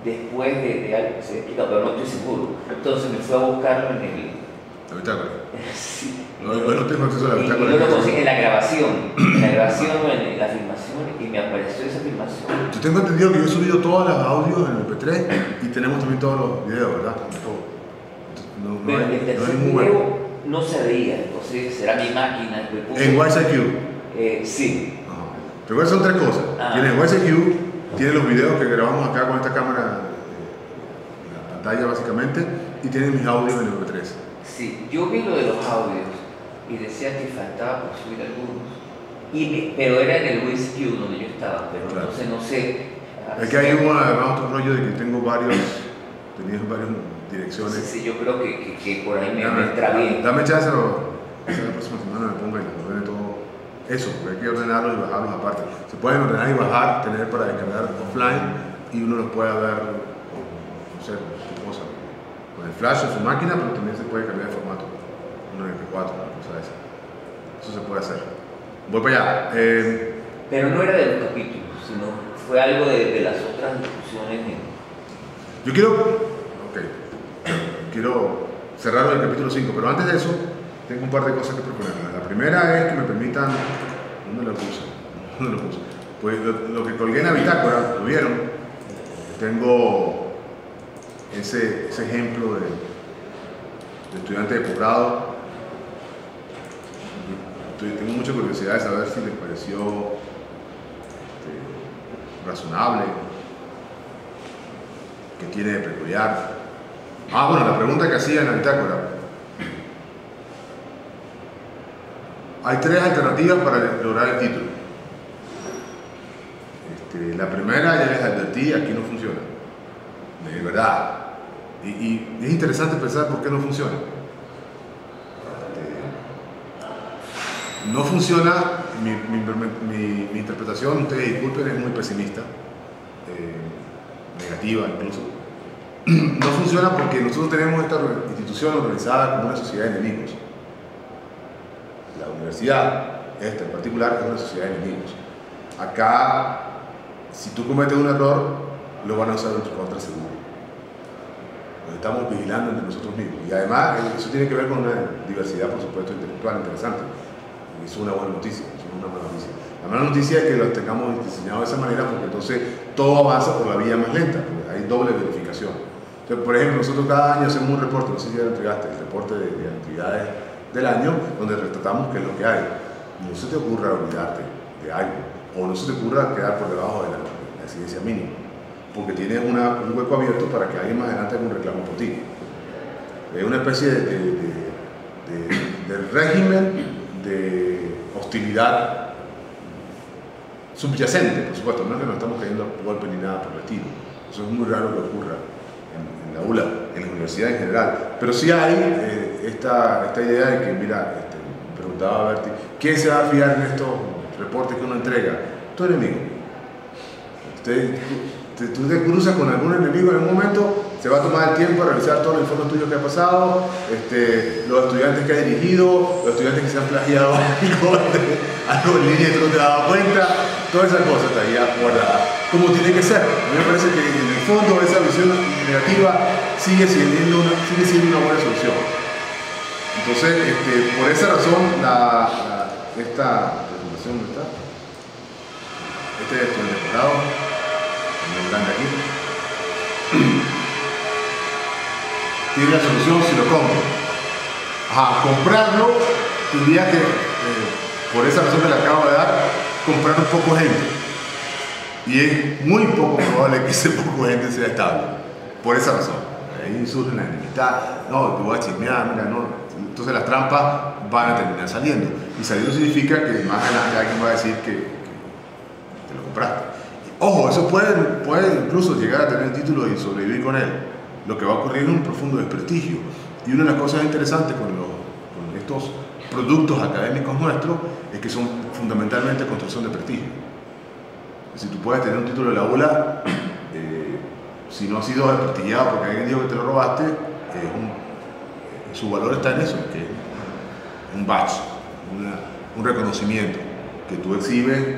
después de algo que se ha explicado, pero no estoy seguro. Entonces me fui a buscarlo en el La bitácora. Sí. No, yo no tengo acceso a la Y bitácora. yo lo conseguí en la grabación, o en la filmación, y me apareció esa filmación. Yo tengo entendido que yo he subido todos los audios en el MP3 y tenemos también todos los videos, ¿verdad? Todo. No Pero hay, el tercer no hay ningún video hueco. no se veía, entonces será mi máquina que puso. En YSIQ. Sí. Ajá. Recuerda, son tres cosas. Ah. Tiene YSIQ, tiene los videos que grabamos acá con esta cámara en la pantalla básicamente, y tiene mis audios en el MP3. Sí, yo vi lo de los audios y decía que faltaba por subir algunos. Pero era en el WSQ donde yo estaba, pero Claro. entonces no sé. Es que hay además otro rollo de que tengo varias direcciones. Sí, yo creo que por ahí me Dame, entra bien. dame chance, la próxima semana me ponga y lo ordene todo eso, porque hay que ordenarlos y bajarlos aparte. Se pueden ordenar y bajar, tener para descargar offline y uno los puede ver, no sé, qué cosa, con el flash en su máquina, pero también se puede cambiar de formato, un MP4, una cosa de esa. Eso se puede hacer. Voy para allá. Pero no era de los capítulos, sino fue algo de las otras discusiones. Yo quiero cerrar el capítulo 5, pero antes de eso tengo un par de cosas que proponer. La primera es que me permitan, ¿dónde lo puse? Pues lo que colgué en la bitácora, lo vieron, tengo ese ejemplo de estudiante de posgrado. Tengo mucha curiosidad de saber si les pareció razonable, qué tiene de peculiar. Bueno, la pregunta que hacía en la bitácora. Hay tres alternativas para lograr el título. La primera ya les advertí, aquí no funciona. De verdad. Y es interesante pensar por qué no funciona. No funciona, mi interpretación, ustedes disculpen, es muy pesimista, negativa incluso. No funciona porque nosotros tenemos esta institución organizada como una sociedad de enemigos. La universidad, esta en particular, es una sociedad de enemigos. Acá, si tú cometes un error, lo van a usar en tu contra seguro. Nos estamos vigilando entre nosotros mismos. Y además, eso tiene que ver con una diversidad, por supuesto, intelectual interesante. Y eso es una buena noticia, eso es una mala noticia. La mala noticia es que lo tengamos diseñado de esa manera, porque entonces todo avanza por la vía más lenta, porque hay doble verificación. Entonces, por ejemplo, nosotros cada año hacemos un reporte, no sé si ya lo entregaste, el reporte de actividades del año, donde retratamos qué es lo que hay. No se te ocurra olvidarte de algo, o no se te ocurra quedar por debajo de la exigencia mínima, porque tienes un hueco abierto para que alguien más adelante haga un reclamo por ti. Es una especie de régimen de hostilidad subyacente, por supuesto, no es que nos estamos cayendo a golpe ni nada por el estilo. Eso es muy raro que ocurra en la ULA, en la universidad en general. Pero sí hay esta idea de que, mira, me preguntaba Berti, ¿quién se va a fiar en estos reportes que uno entrega? Tu enemigo. Tú te cruzas con algún enemigo en un momento, se va a tomar el tiempo de revisar todos los informes tuyos que ha pasado, los estudiantes que ha dirigido, los estudiantes que se han plagiado algo en línea y tú no te has dado cuenta, todas esas cosas está ahí guardadas, como tiene que ser. A mí me parece que en el fondo esa visión negativa sigue siendo una buena solución. Entonces, por esa razón, esta presentación, ¿dónde está? Este es el decorado. Grande aquí. Tiene la solución si lo compro. Comprarlo tendría que, por esa razón que le acabo de dar, comprar un poco de gente. Y es muy poco probable que ese poco de gente sea estable. Por esa razón. Ahí surge la enemistad. No, te voy a chismear, mira, no. Entonces las trampas van a terminar saliendo. Y saliendo significa que más adelante alguien va a decir que te lo compraste. Ojo, eso puede incluso llegar a tener el título y sobrevivir con él. Lo que va a ocurrir es un profundo desprestigio. Y una de las cosas interesantes con estos productos académicos nuestros es que son fundamentalmente construcción de prestigio. Si tú puedes tener un título de la ULA, si no has sido desprestigiado porque alguien dijo que te lo robaste, su valor está en eso, que es un badge, un reconocimiento que tú exhibes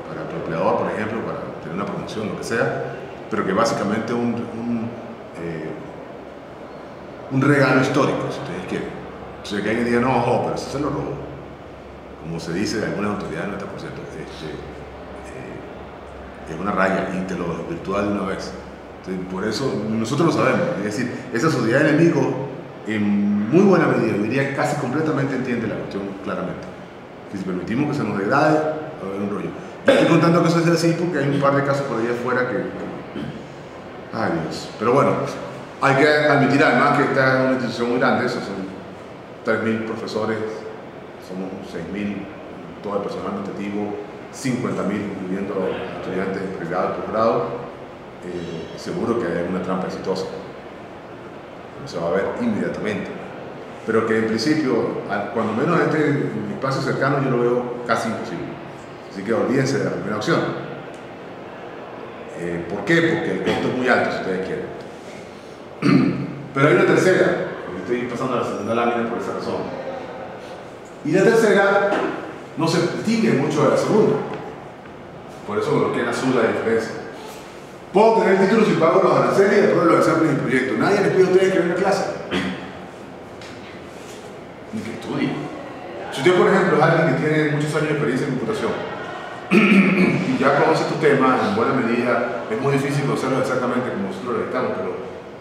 para tu empleador, por ejemplo, para tener una promoción, lo que sea, pero que básicamente un regalo histórico, si ustedes quieren. Entonces que alguien diga, no, pero eso se lo robó. Como se dice de algunas autoridades nuestras, por cierto, es una raya y te lo desvirtúa de una vez. Entonces, por eso nosotros lo sabemos. Es decir, esa sociedad de enemigos, en muy buena medida, yo diría casi completamente entiende la cuestión claramente. Que si permitimos que se nos degrade, va a haber un rollo. Yo estoy contando que eso es así porque hay un par de casos por ahí afuera que... Ay Dios. Pero bueno, hay que admitir además que esta es una institución muy grande, esos son 3.000 profesores, somos 6.000, todo el personal administrativo, 50.000 incluyendo estudiantes de pregrado y posgrado. Seguro que hay alguna trampa exitosa. Se va a ver inmediatamente. Pero que en principio, cuando menos en este espacio cercano, yo lo veo casi imposible. Así que olvídense de la primera opción. ¿Por qué? Porque el costo es muy alto, si ustedes quieren. Pero hay una tercera, porque estoy pasando a la segunda lámina por esa razón. Y la tercera no se distingue mucho de la segunda. Por eso coloqué en azul la diferencia. Puedo tener títulos y pago los aranceles y apruebo los exámenes y proyectos. Nadie les pide a ustedes que vengan a clase. Ni que estudien. Si usted, por ejemplo, es alguien que tiene muchos años de experiencia en computación y ya conoce estos temas en buena medida, es muy difícil conocerlos exactamente como nosotros lo estamos, pero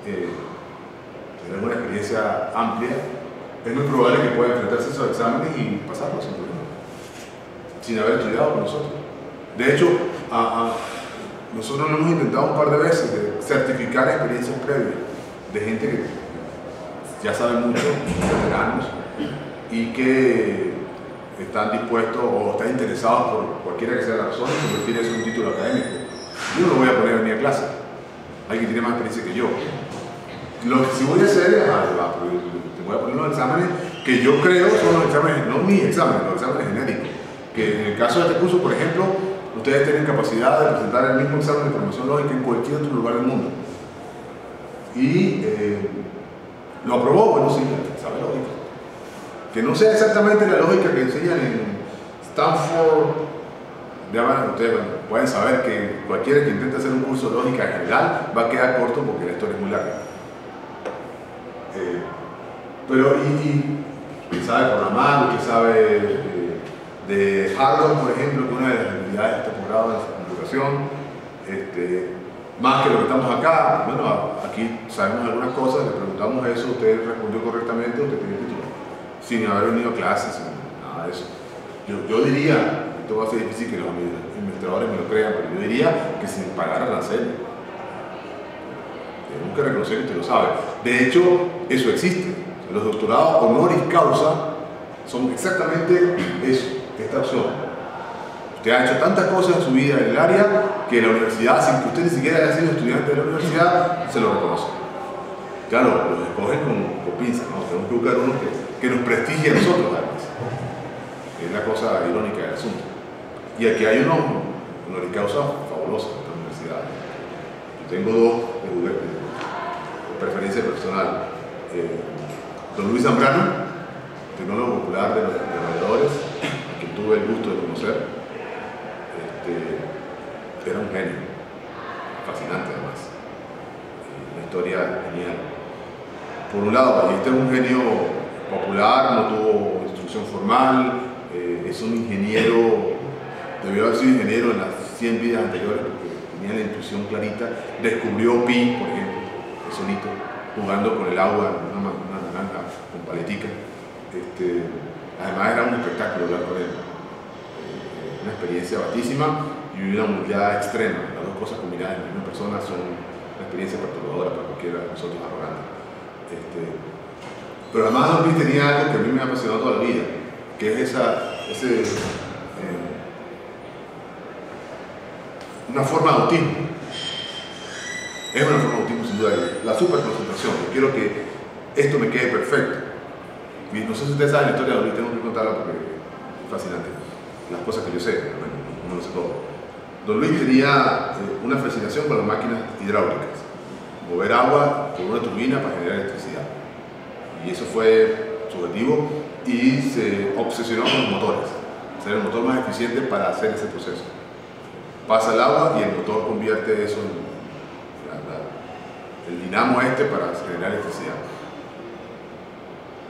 tener una experiencia amplia, es muy probable que pueda enfrentarse a esos exámenes y pasarlos sin problema, sin haber estudiado con nosotros. De hecho, nosotros lo hemos intentado un par de veces de certificar experiencias previas de gente que ya sabe mucho, veteranos, y que están dispuestos o están interesados por cualquiera que sea la razón en convertir eso en un título académico. Yo no lo voy a poner en mi clase, alguien que tiene más experiencia que yo. Lo que sí voy a hacer es, te voy a poner los exámenes que yo creo son los exámenes, no mis exámenes, los exámenes genéricos. Que en el caso de este curso, por ejemplo, ustedes tienen capacidad de presentar el mismo examen de formación lógica en cualquier otro lugar del mundo. Y lo aprobó, bueno, sí, sabe lógica. Que no sea exactamente la lógica que enseñan en Stanford. Ustedes pueden saber que cualquiera que intente hacer un curso de lógica general va a quedar corto porque la historia es muy larga. Pero, y sabe programar, que sabe de hardware, por ejemplo, que es una de las habilidades de este posgrado de computación, más que lo que estamos acá. Bueno, aquí sabemos algunas cosas, le preguntamos eso, usted respondió correctamente, usted tiene título, sin haber venido a clases, sin nada de eso. Yo diría, esto va a ser difícil que los investigadores me lo crean, pero yo diría que sin pagar arancel. Tenemos que reconocer que usted lo sabe. De hecho, eso existe. Los doctorados honoris causa son exactamente eso, esta opción. Usted ha hecho tantas cosas en su vida en el área que la universidad, sin que usted ni siquiera haya sido estudiante de la universidad, se lo reconoce. Claro, los escogen con pinzas, ¿no? Tenemos que buscar uno que nos prestigie a nosotros, además. Es la cosa irónica del asunto. Y aquí hay unos honoris causa fabulosos en esta universidad. Yo tengo dos de preferencia personal. Don Luis Zambrano, tecnólogo popular de los navegadores, a quien tuve el gusto de conocer, era un genio, fascinante además, una historia genial. Por un lado, Ballester es un genio popular, no tuvo instrucción formal, es un ingeniero, debió haber sido ingeniero en las 100 vidas anteriores porque tenía la intuición clarita, descubrió pi, por ejemplo, solito, jugando con el agua, una naranja con paletica. Además era un espectáculo hablar con él, una experiencia batísima y una humildad extrema. Las dos cosas combinadas en la misma persona son una experiencia perturbadora para cualquiera de nosotros arrogantes. Pero además Don Luis tenía algo que a mí me ha apasionado toda la vida, que es una forma de autismo. Es una forma de autismo sin duda, la superconcentración. Yo quiero que esto me quede perfecto. Y no sé si ustedes saben la historia de Don Luis, tengo que contarla porque es fascinante. Las cosas que yo sé, no lo sé todo. Don Luis tenía una fascinación con las máquinas hidráulicas. Mover agua con una turbina para generar electricidad. Y eso fue su objetivo y se obsesionó con los motores. Ser el motor más eficiente para hacer ese proceso. Pasa el agua y el motor convierte eso en el dinamo para generar electricidad.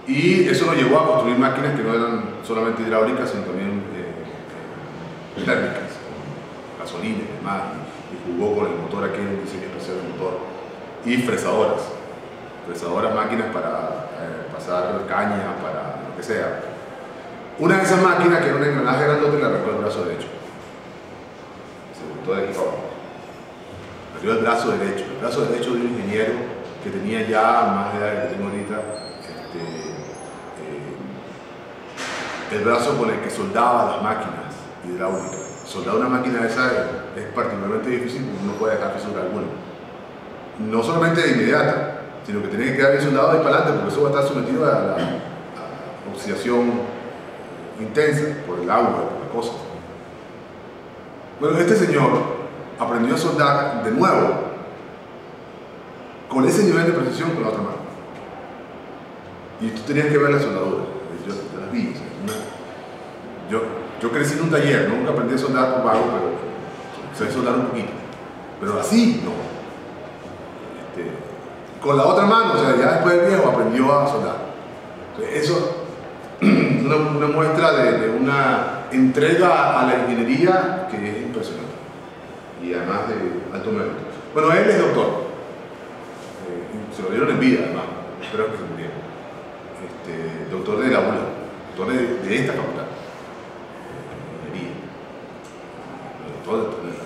Y eso nos llevó a construir máquinas que no eran solamente hidráulicas, sino también térmicas, con gasolina y demás, y jugó con el motor aquel, un diseño especial del motor, y fresadoras, máquinas para pasar caña, para lo que sea. Una de esas máquinas, que era un engranaje grandote, le arrancó el brazo derecho. Se botó de aquí para abajo. Perdió el brazo derecho. El brazo derecho de un ingeniero que tenía ya más edad de la que tengo ahorita. El brazo con el que soldaba las máquinas hidráulicas. Soldar una máquina de esa es particularmente difícil porque no puede dejar fisura alguna. No solamente de inmediata, sino que tiene que quedar bien soldado y para adelante, porque eso va a estar sometido a la oxidación intensa por el agua, por las cosas. Bueno, este señor aprendió a soldar de nuevo con ese nivel de precisión con la otra mano. Y tú tenías que ver la soldadura. Yo las vi. Yo crecí en un taller, ¿no? Nunca aprendí a soldar por vago, pero sé soldar un poquito. Pero así, no. Con la otra mano, o sea, ya después el viejo aprendió a soldar. Entonces, eso una muestra de una entrega a la ingeniería que es impresionante y además de alto mérito. Bueno, él es doctor, se lo dieron en vida además, espero que se muriera. Doctor de la ULA, doctor de esta facultad de ingeniería.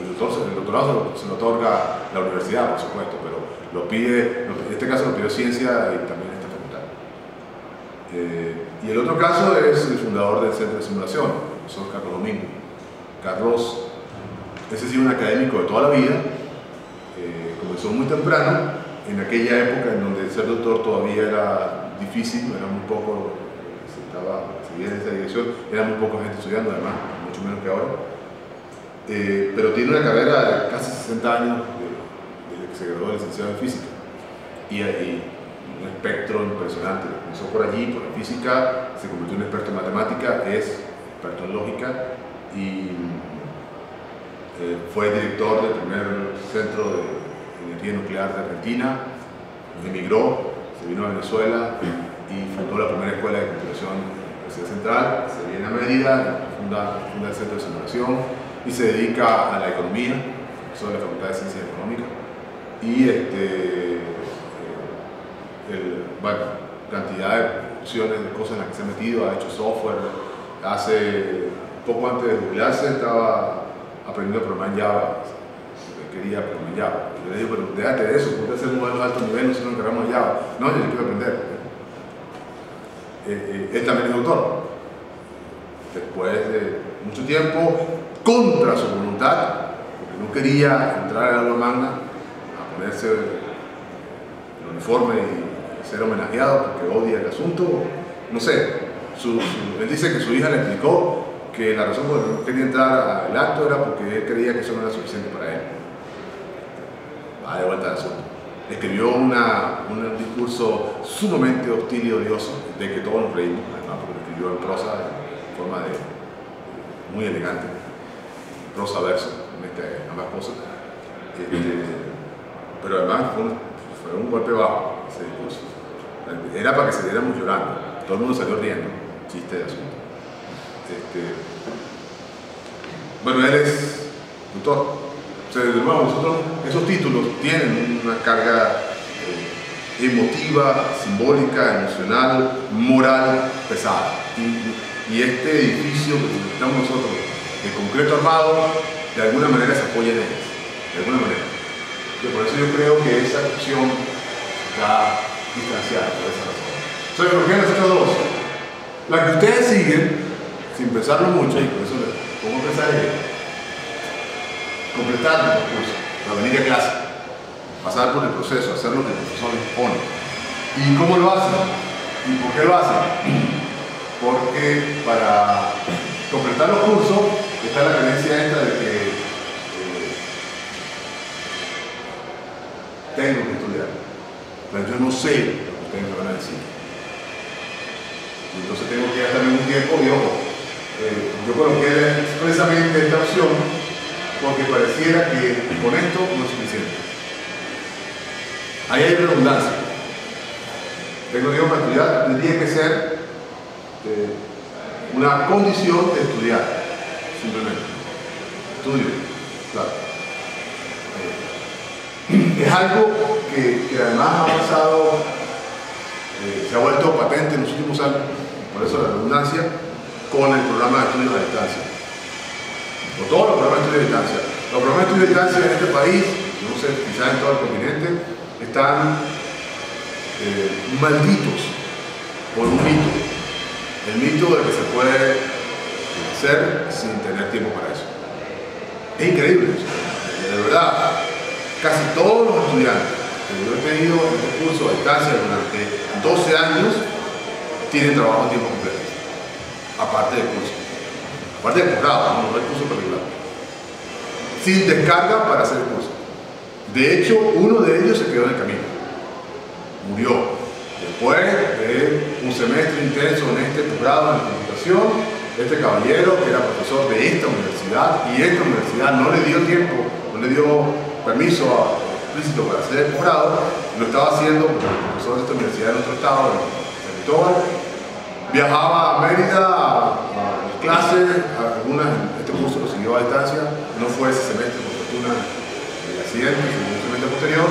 El doctorado se lo otorga la universidad, por supuesto, pero lo pide, en este caso lo pidió ciencia y también esta facultad. Y el otro caso es el fundador del Centro de Simulación, el profesor Carlos Domingo. Carlos, ese sí, un académico de toda la vida, comenzó muy temprano, en aquella época en donde ser doctor todavía era difícil, era muy poco, seguía en esa dirección, era muy poca gente estudiando, además, mucho menos que ahora. Pero tiene una carrera de casi 60 años desde que se graduó de licenciado en física. Y un espectro impresionante. Comenzó por allí, por la física, se convirtió en experto en matemática, es experto en lógica y fue director del primer centro de energía nuclear de Argentina, emigró, se vino a Venezuela y fundó la primera escuela de computación en la Universidad Central, se viene a Mérida, funda el Centro de Simulación y se dedica a la economía, profesor de la Facultad de Ciencias Económicas y cantidad de opciones, de cosas en las que se ha metido, ha hecho software, poco antes de jubilarse estaba aprendiendo a programar en Java, quería programar en Java. Yo le digo, pero déjate de eso, porque hacer un modelo de alto nivel, no se nos encargamos de Java. No, yo quiero aprender. Él también es doctor. Después de mucho tiempo, contra su voluntad, porque no quería entrar al aula magna a ponerse el uniforme y ser homenajeado porque odia el asunto, no sé. Él dice que su hija le explicó que la razón por la que no quería entrar al acto era porque él creía que eso no era suficiente para él. Va de vuelta al asunto. Escribió un discurso sumamente hostil y odioso, de que todos nos reímos, además, porque lo escribió en prosa, de forma muy elegante, prosa verso, ambas cosas. Pero además fue un golpe bajo ese discurso. Era para que saliéramos llorando, todo el mundo salió riendo, chiste de asunto. Bueno, él es doctor. O sea, de nuevo, nosotros, esos títulos tienen una carga emotiva, simbólica, emocional, moral pesada. Y este edificio que estamos nosotros, de concreto armado, de alguna manera se apoya en ellos. De alguna manera. Por eso yo creo que esa opción está distanciada por esa razón. Entonces, ¿por qué las otras dos? La que ustedes siguen, sin pensarlo mucho, y por eso les pongo a pensar en completar el curso, para venir a clase, pasar por el proceso, hacer lo que el profesor les pone. ¿Y cómo lo hacen? ¿Y por qué lo hacen? Porque para completar los cursos está la creencia esta de que tengo que estudiar, pero yo no sé lo que ustedes me van a decir. Y entonces tengo que gastarme un tiempo y ojo. Yo coloqué expresamente esta opción porque pareciera que con esto no es suficiente. Ahí hay redundancia. tengo tiempo para estudiar, tendría que ser una condición de estudiar, simplemente. Estudio, claro. Es algo que además ha pasado, se ha vuelto patente en los últimos años, por eso la redundancia, con el programa de estudios a distancia. O todos los programas de estudios a distancia. Los programas de estudios a distancia en este país, no sé, quizás en todo el continente, están malditos por un mito. El mito de que se puede hacer sin tener tiempo para eso. Es increíble, de verdad. Casi todos los estudiantes que yo he tenido en este curso a distancia durante 12 años tienen trabajo a tiempo completo, aparte del curso, aparte del posgrado, no del curso particular, sin descarga para hacer el curso. De hecho, uno de ellos se quedó en el camino, murió. Después de un semestre intenso en este posgrado en computación, este caballero, que era profesor de esta universidad, y esta universidad no le dio tiempo, no le dio permiso explícito para hacer el posgrado, lo estaba haciendo porque el profesor de esta universidad en otro estado, en San Cristóbal, viajaba a Mérida a clases, este curso lo siguió a distancia, no fue ese semestre por fortuna el accidente, sino un semestre posterior,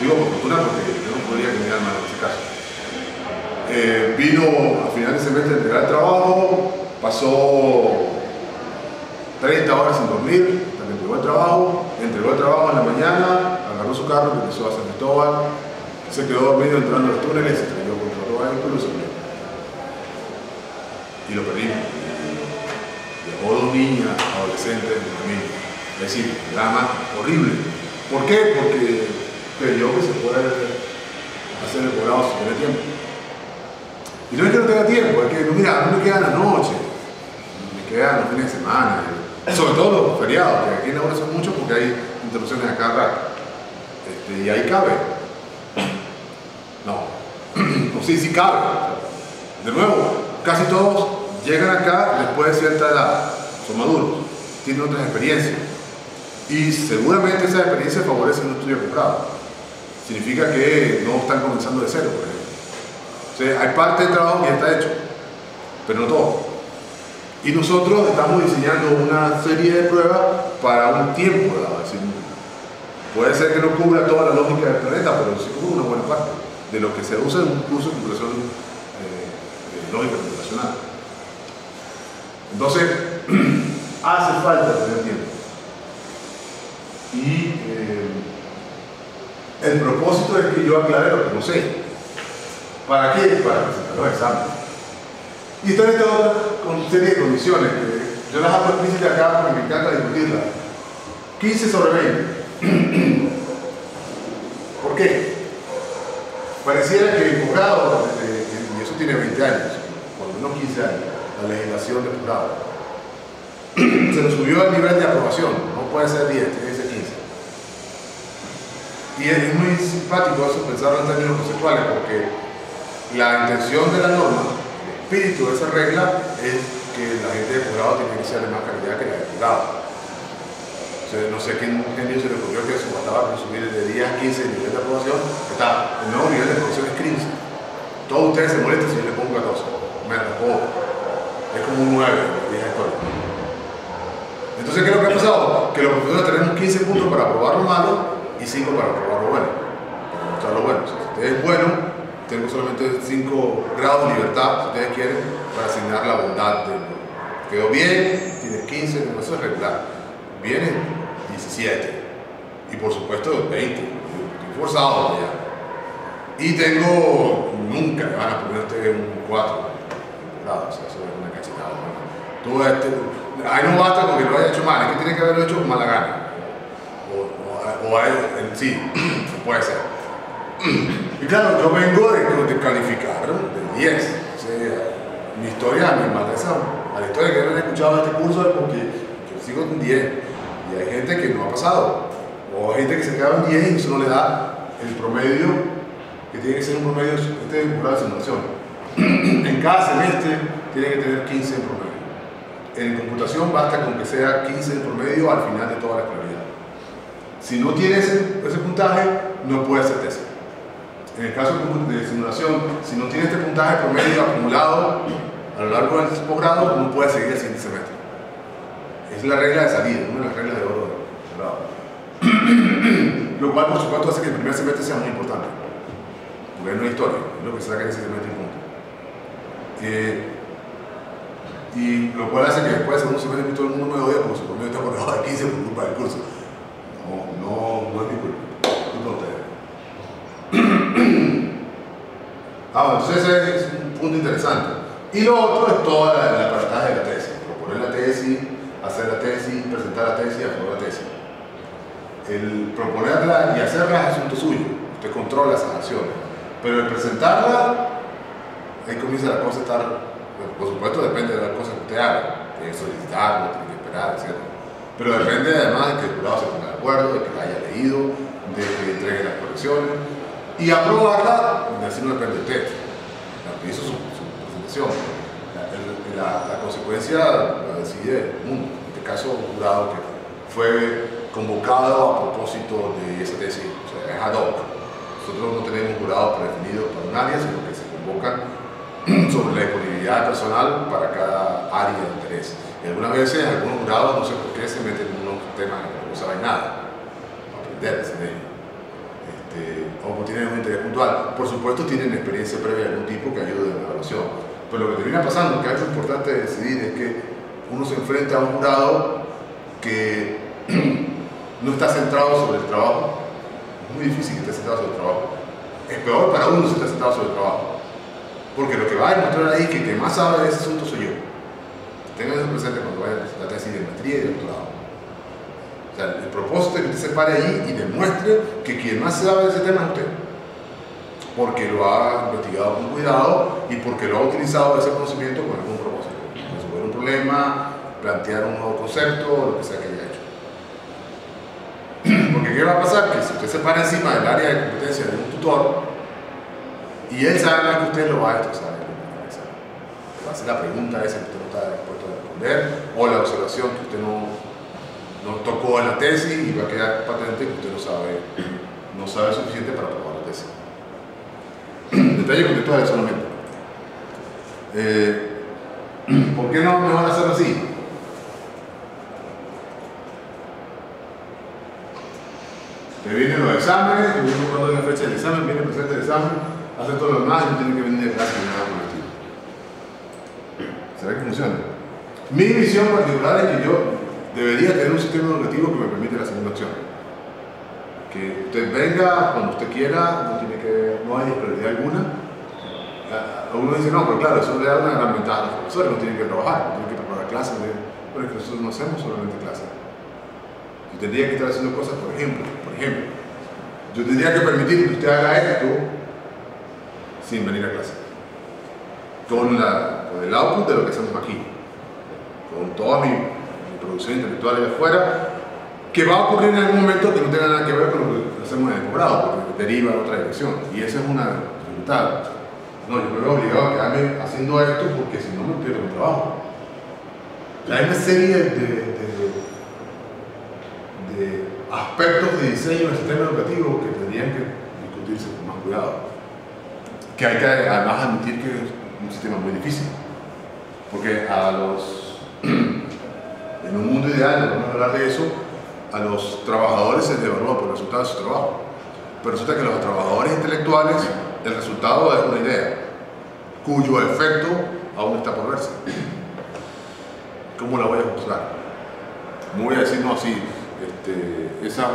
digo por fortuna porque yo no podría que me mal en ese caso. Vino a final del semestre a entregar el trabajo, pasó 30 horas sin dormir, hasta que entregó el trabajo en la mañana, agarró su carro, regresó a San Cristóbal, se quedó dormido entrando a los túneles, se estrelló contra todo vehículo y se murió. Y lo perdimos. Dejó 2 niñas adolescentes en el camino. Es decir, un drama horrible. ¿Por qué? Porque creyó que se puede hacer el posgrado sin tener tiempo. Y no es que no tenga tiempo, es que mira, no me quedan las noches, me quedan los fines de semana, sobre todo los feriados, que aquí en la hora son muchos porque hay interrupciones a cada rato. Y ahí cabe. No, sí cabe. De nuevo, casi todos llegan acá después de cierta edad, son maduros, tienen otras experiencias. Y seguramente esa experiencia favorece un estudio comprado. Significa que no están comenzando de cero, por ejemplo. O sea, hay parte del trabajo que ya está hecho, pero no todo. Y nosotros estamos diseñando una serie de pruebas para un tiempo dado. Es decir, puede ser que no cubra toda la lógica del planeta, pero sí cubre una buena parte de lo que se usa en un curso de computación lógica computacional. Entonces, hace falta tener tiempo. Y el propósito es que yo aclare lo que no sé. ¿Para qué? Para presentar los exámenes. Y está en toda una serie de condiciones que yo las hago explícitas acá porque me encanta discutirlas. 15 sobre 20. ¿Por qué? Pareciera que el posgrado, y eso tiene 20 años, por lo menos 15 años, la legislación del posgrado, se nos subió al nivel de aprobación, no puede ser 10, tiene que ser 15. Y es muy simpático eso pensarlo en términos conceptuales porque la intención de la norma, el espíritu de esa regla es que la gente de posgrado tiene que ser de más calidad que la de posgrado. No sé quién genio se le ocurrió que se bastaba con subir de 10 a 15 el nivel de aprobación. El nuevo nivel de aprobación es 15. Todos ustedes se molestan si yo le pongo 14. Me arrojó. Es como un 9 en la vieja historia. Entonces, ¿qué es lo que ha pasado? Que los profesores tenemos 15 puntos para aprobar lo malo y 5 para aprobar lo bueno. Para mostrar lo bueno. O sea, si usted es bueno, tengo solamente 5 grados de libertad, si ustedes quieren, para asignar la bondad del mundo. Quedó bien, tiene 15, eso es regular. Viene 17 y por supuesto 20, estoy forzado ya. Y tengo, nunca me van a poner ustedes un 4, o sea, eso es una cachetada. Ahí no basta con que lo haya hecho mal, es que tiene que haberlo hecho con mala gana. O a él, sí, puede ser. Y claro, yo vengo de calificar de 10. O sea, mi historia me manda a la historia que yo he escuchado en este curso es porque yo sigo con 10. Y hay gente que no ha pasado, o hay gente que se queda en 10 y eso no le da el promedio, que tiene que ser un promedio, este es un de simulación. En cada semestre tiene que tener 15 en promedio. En computación basta con que sea 15 en promedio al final de toda la escolaridad. Si no tiene ese puntaje, no puede hacer tesis. En el caso de simulación, si no tiene este puntaje promedio acumulado a lo largo del posgrado, no puede seguir el siguiente semestre. Es la regla de salida, una de las reglas de oro del grado. Lo cual, por supuesto, hace que el primer semestre sea muy importante. Porque no es historia, es lo que se saca en ese semestre y punto. Y lo cual hace que después de segundo semestre todo el mundo me odia porque su promedio está por debajo de 15 por culpa del curso. No es mi culpa. Culpa de ustedes. Entonces ese es un punto interesante. Y lo otro es toda la aparataje de la tesis. Proponer la tesis, hacer la tesis, presentar la tesis y aprobar la tesis. El proponerla y hacerla es asunto suyo. Usted controla esas acciones. Pero el presentarla, ahí comienza la cosa a estar, por supuesto depende de las cosas que usted haga. Tiene que solicitarlo, tiene que esperar, etc. Pero depende además de que el jurado se ponga de acuerdo, de que la haya leído, de que entregue las correcciones. Y aprobarla, así no depende de usted. Hizo su presentación. La consecuencia la decide el mundo. En este caso, un jurado que fue convocado a propósito de esa tesis, o sea, es ad hoc. Nosotros no tenemos jurados predefinidos para un área, sino que se convocan sobre la disponibilidad personal para cada área de interés. Y algunas veces, algunos jurados, no sé por qué, se meten en unos temas que no saben nada, aprender de ellos. O tienen un interés puntual. Por supuesto tienen experiencia previa de algún tipo que ayude en la evaluación. Pero lo que termina pasando, que es algo importante decidir, es que uno se enfrenta a un jurado que no está centrado sobre el trabajo. Es muy difícil que esté centrado sobre el trabajo. Es peor para uno si está centrado sobre el trabajo. Porque lo que va a demostrar ahí que el que más sabe de ese asunto soy yo. Tengan eso presente cuando vaya a la tesis de maestría y de doctorado. O sea, el propósito es que usted se pare allí y demuestre que quien más sabe de ese tema es usted. Porque lo ha investigado con cuidado y porque lo ha utilizado ese conocimiento con algún propósito. Resolver un problema, plantear un nuevo concepto o lo que sea que haya hecho. Porque ¿qué va a pasar? Que si usted se para encima del área de competencia de un tutor y él sabe más que usted, lo va a destrozar. Le va a hacer la pregunta esa que usted no está dispuesto a responder o la observación que usted no tocó en la tesis y va a quedar patente que usted no sabe suficiente para aprobar la tesis. Detalle contextual solamente. ¿Por qué no mejor hacerlo así? Te vienen los exámenes, tú vienes cuando hay la fecha del examen, viene presente el examen, hace todo lo demás y no tiene que venir de clase ni nada por el estilo. ¿Será que funciona? Mi visión particular es que yo debería tener un sistema educativo que me permite la segunda opción. Que usted venga cuando usted quiera, no hay prioridad alguna. Uno dice, no, pero claro, eso le da una gran ventaja a los profesores, no tienen que trabajar, no tienen que preparar clases. Pero es que nosotros no hacemos solamente clases. Yo tendría que estar haciendo cosas, por ejemplo, yo tendría que permitir que usted haga esto sin venir a clase. Con el output de lo que hacemos aquí. Con toda mi producción intelectual de afuera, que va a ocurrir en algún momento que no tenga nada que ver con lo que hacemos en el posgrado, porque deriva en otra dirección. Y esa es una dificultad. No, yo me veo obligado a quedarme haciendo esto porque si no me pierdo mi trabajo. Hay una serie de aspectos de diseño del sistema educativo que tendrían que discutirse con más cuidado. Que hay que además admitir que es un sistema muy difícil. Porque en un mundo ideal, vamos a hablar de eso, a los trabajadores se les evalúa por el resultado de su trabajo. Pero resulta que los trabajadores intelectuales, el resultado es una idea, cuyo efecto aún está por verse. ¿Cómo la voy a juzgar? No voy a decir, no, sí, esa es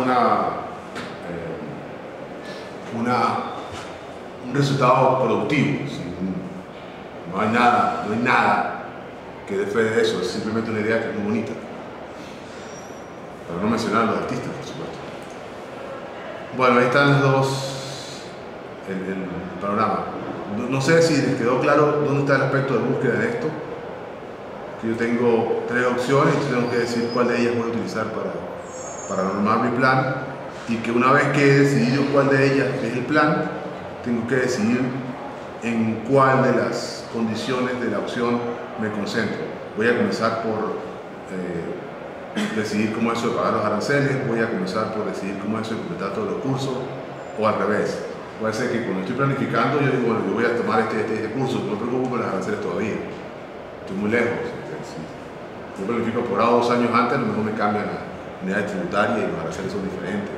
un resultado productivo. ¿Sí? No hay nada que dé fe de eso, es simplemente una idea que es muy bonita. Para no mencionar a los artistas, por supuesto. Bueno, ahí están los dos, el panorama. No sé si les quedó claro dónde está el aspecto de búsqueda de esto. Que yo tengo 3 opciones y tengo que decir cuál de ellas voy a utilizar para normar mi plan, y que una vez que he decidido cuál de ellas es el plan, tengo que decidir en cuál de las condiciones de la opción me concentro. Voy a comenzar por decidir cómo es eso de pagar los aranceles, voy a comenzar por decidir cómo es eso de completar todos los cursos, o al revés. Puede ser que cuando estoy planificando yo digo, bueno, yo voy a tomar este curso, no me preocupo por las aranceles todavía, estoy muy lejos. Si yo planifico por ahora 2 años antes, a lo mejor me cambian la unidad tributaria y los aranceles son diferentes.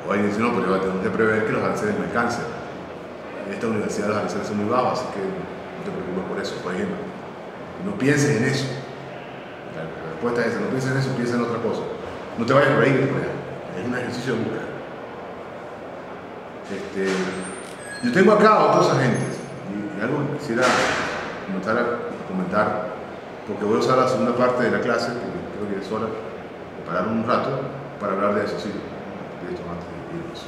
O alguien dice, no, pero tengo que prever que los aranceles me alcancen. En esta universidad los aranceles son muy bajos, así que no te preocupes por eso, por ejemplo. No pienses en eso. La respuesta es esa, no pienses en eso, piensa en otra cosa. No te vayas a reír, por ejemplo. Es un ejercicio de búsqueda. Yo tengo acá a otros agentes y algo que quisiera comentar, porque voy a usar la segunda parte de la clase, que creo que es hora de parar un rato para hablar de eso. Sí, de esto antes de irnos.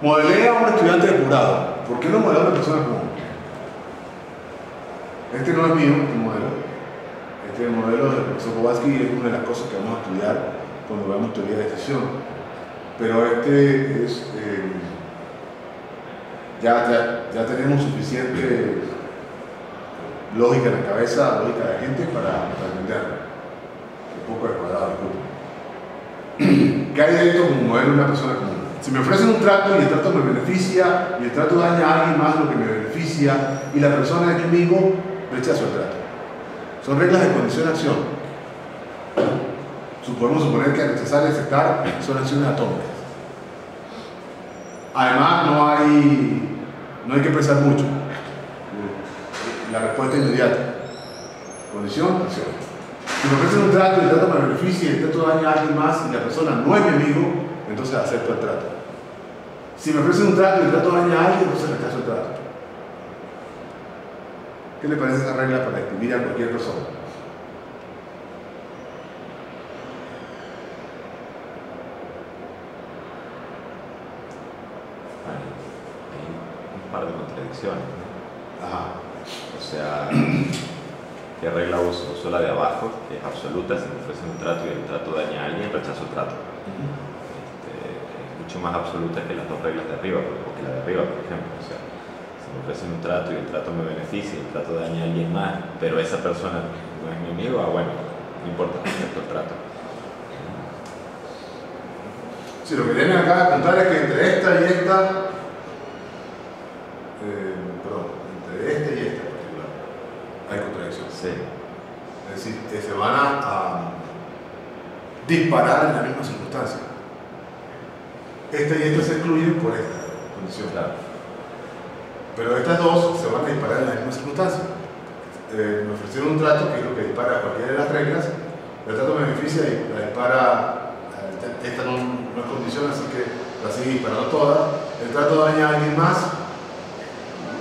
Modelea a un estudiante depurado. ¿Por qué no modelea a una persona común? Este no es mío, este modelo. Este modelo del profesor Kowalski es una de las cosas que vamos a estudiar cuando veamos teoría de decisión. Pero este es, ya tenemos suficiente lógica en la cabeza, lógica de la gente para entenderlo. Un poco de cuadrado, disculpe. ¿Qué hay de esto como modelo de una persona común? Si me ofrecen un trato y el trato me beneficia y el trato daña a alguien más de lo que me beneficia y la persona es enemigo, rechazo el trato. Son reglas de condición-acción. Podemos suponer que rechazar y aceptar son acciones atómicas. Además, no hay que pensar mucho. La respuesta es inmediata. Condición, acción. Si me ofrecen un trato y el trato me beneficia y el trato daña a alguien más y la persona no es mi amigo, entonces acepto el trato. Si me ofrecen un trato y el trato daña a alguien, entonces rechazo el trato. ¿Qué le parece esa regla para describir a cualquier persona? Par de contradicciones, ¿no? Ajá. O sea, ¿qué regla uso? Uso la de abajo, que es absoluta. Si me ofrecen un trato y el trato daña a alguien, rechazo el trato. Es mucho más absoluta que las dos reglas de arriba, o que la de arriba, por ejemplo. O sea, si me ofrecen un trato y el trato me beneficia y el trato daña a alguien más, pero esa persona no es mi amigo, bueno, no importa, acepto el trato. Si lo que tienen acá a contar es que entre esta y esta, entre esta y esta en particular, hay contradicciones. Sí. Es decir, que se van a disparar en la misma circunstancia. Esta y esta se excluyen por esta condición. Claro. Pero estas dos se van a disparar en la misma circunstancia. Me ofrecieron un trato, que es lo que dispara cualquiera de las reglas. El trato me beneficia y la dispara. Esta no es condición, así que la sigue disparando todas. El trato daña a alguien más.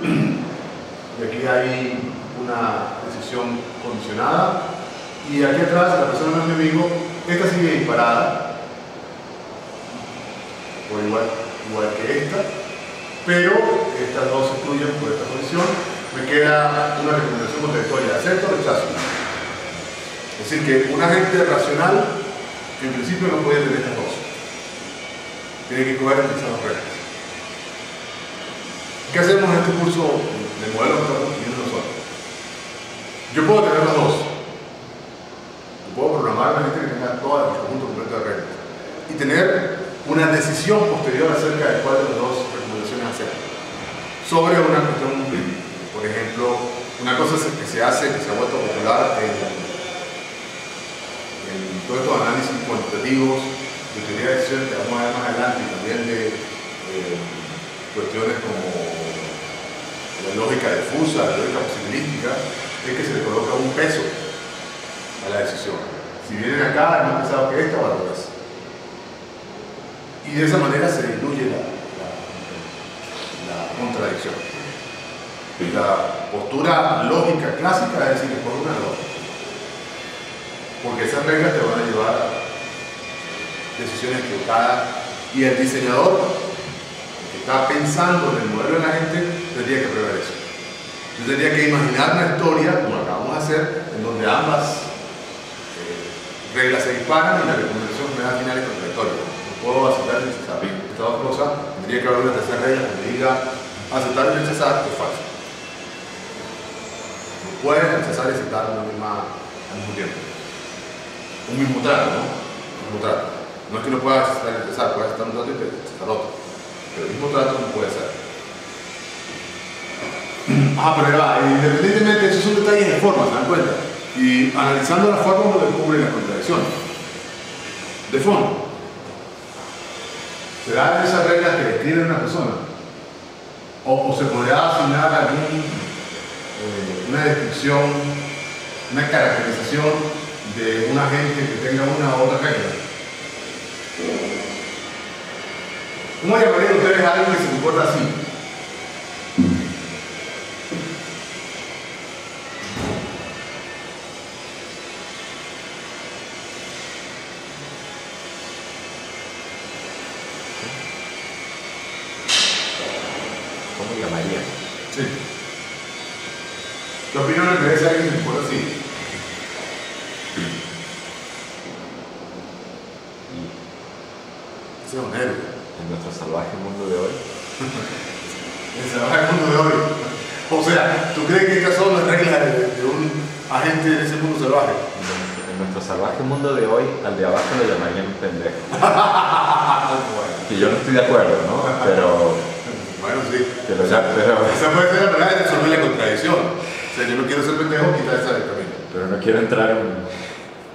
Y aquí hay una decisión condicionada. Y aquí atrás, la persona no es mi amigo. Esta sigue disparada, por igual que esta. Pero estas dos se excluyen por esta condición. Me queda una recomendación contradictoria: acepto o rechazo. Es decir, que un agente racional, que en principio no puede tener estas dos, tiene que coger estas dos reglas. ¿Qué hacemos en este curso de modelo que estamos construyendo nosotros? Yo puedo tener las dos. Yo puedo programar a una gente que tenga todo el conjunto completo de reglas y tener una decisión posterior acerca de cuál de las dos recomendaciones hacer. Sobre una cuestión, por ejemplo, una cosa que se hace, que se ha vuelto popular en todos estos análisis cuantitativos de teoría de decisiones que vamos a ver más adelante, y también de cuestiones como la lógica difusa, la lógica posibilística, es que se le coloca un peso a la decisión. Si vienen acá, es más pesado que esta o al revés. Y de esa manera se diluye la contradicción. La postura lógica clásica es decir que por una lógica. Porque esas reglas te van a llevar a decisiones equivocadas y el diseñador, que está pensando en el modelo de la gente, tendría que prever eso. Yo tendría que imaginar una historia, como acabamos de hacer, en donde ambas reglas se disparan y la recomendación que me da al final es contradictoria. No puedo aceptar y rechazar. Estas dos cosas, tendría que haber una tercera regla que me diga aceptar y rechazar, es falso. No puedes rechazar y aceptar al mismo tiempo. Un mismo trato, ¿no? Un mismo trato. No es que no puedas aceptar y rechazar, puedes aceptar un trato y rechazar otro. pero el mismo trato no puede ser. Pero ya va, independientemente, esos son detalles de forma, ¿se dan cuenta? Y analizando la forma uno descubre la contradicción. De fondo, ¿serán esas reglas que describen una persona? O se podría asignar una descripción, una caracterización de un agente que tenga una u otra regla? ¿Cómo llamarían ustedes a alguien que se comporta así? ¿Cómo llamaría? Sí. ¿Qué opinión le merece a alguien que se comporta así? Ese es un héroe. En nuestro salvaje mundo de hoy. El salvaje mundo de hoy. O sea, ¿tú crees que estas son las reglas de un agente de ese mundo salvaje? En nuestro salvaje mundo de hoy, al de abajo lo llamarían un pendejo. Bueno. Que yo no estoy de acuerdo, ¿no? Pero... Bueno, sí. pero Esa puede ser la manera de resolver la contradicción. O sea, yo no quiero ser pendejo, quitar esa del camino. pero no quiero entrar en...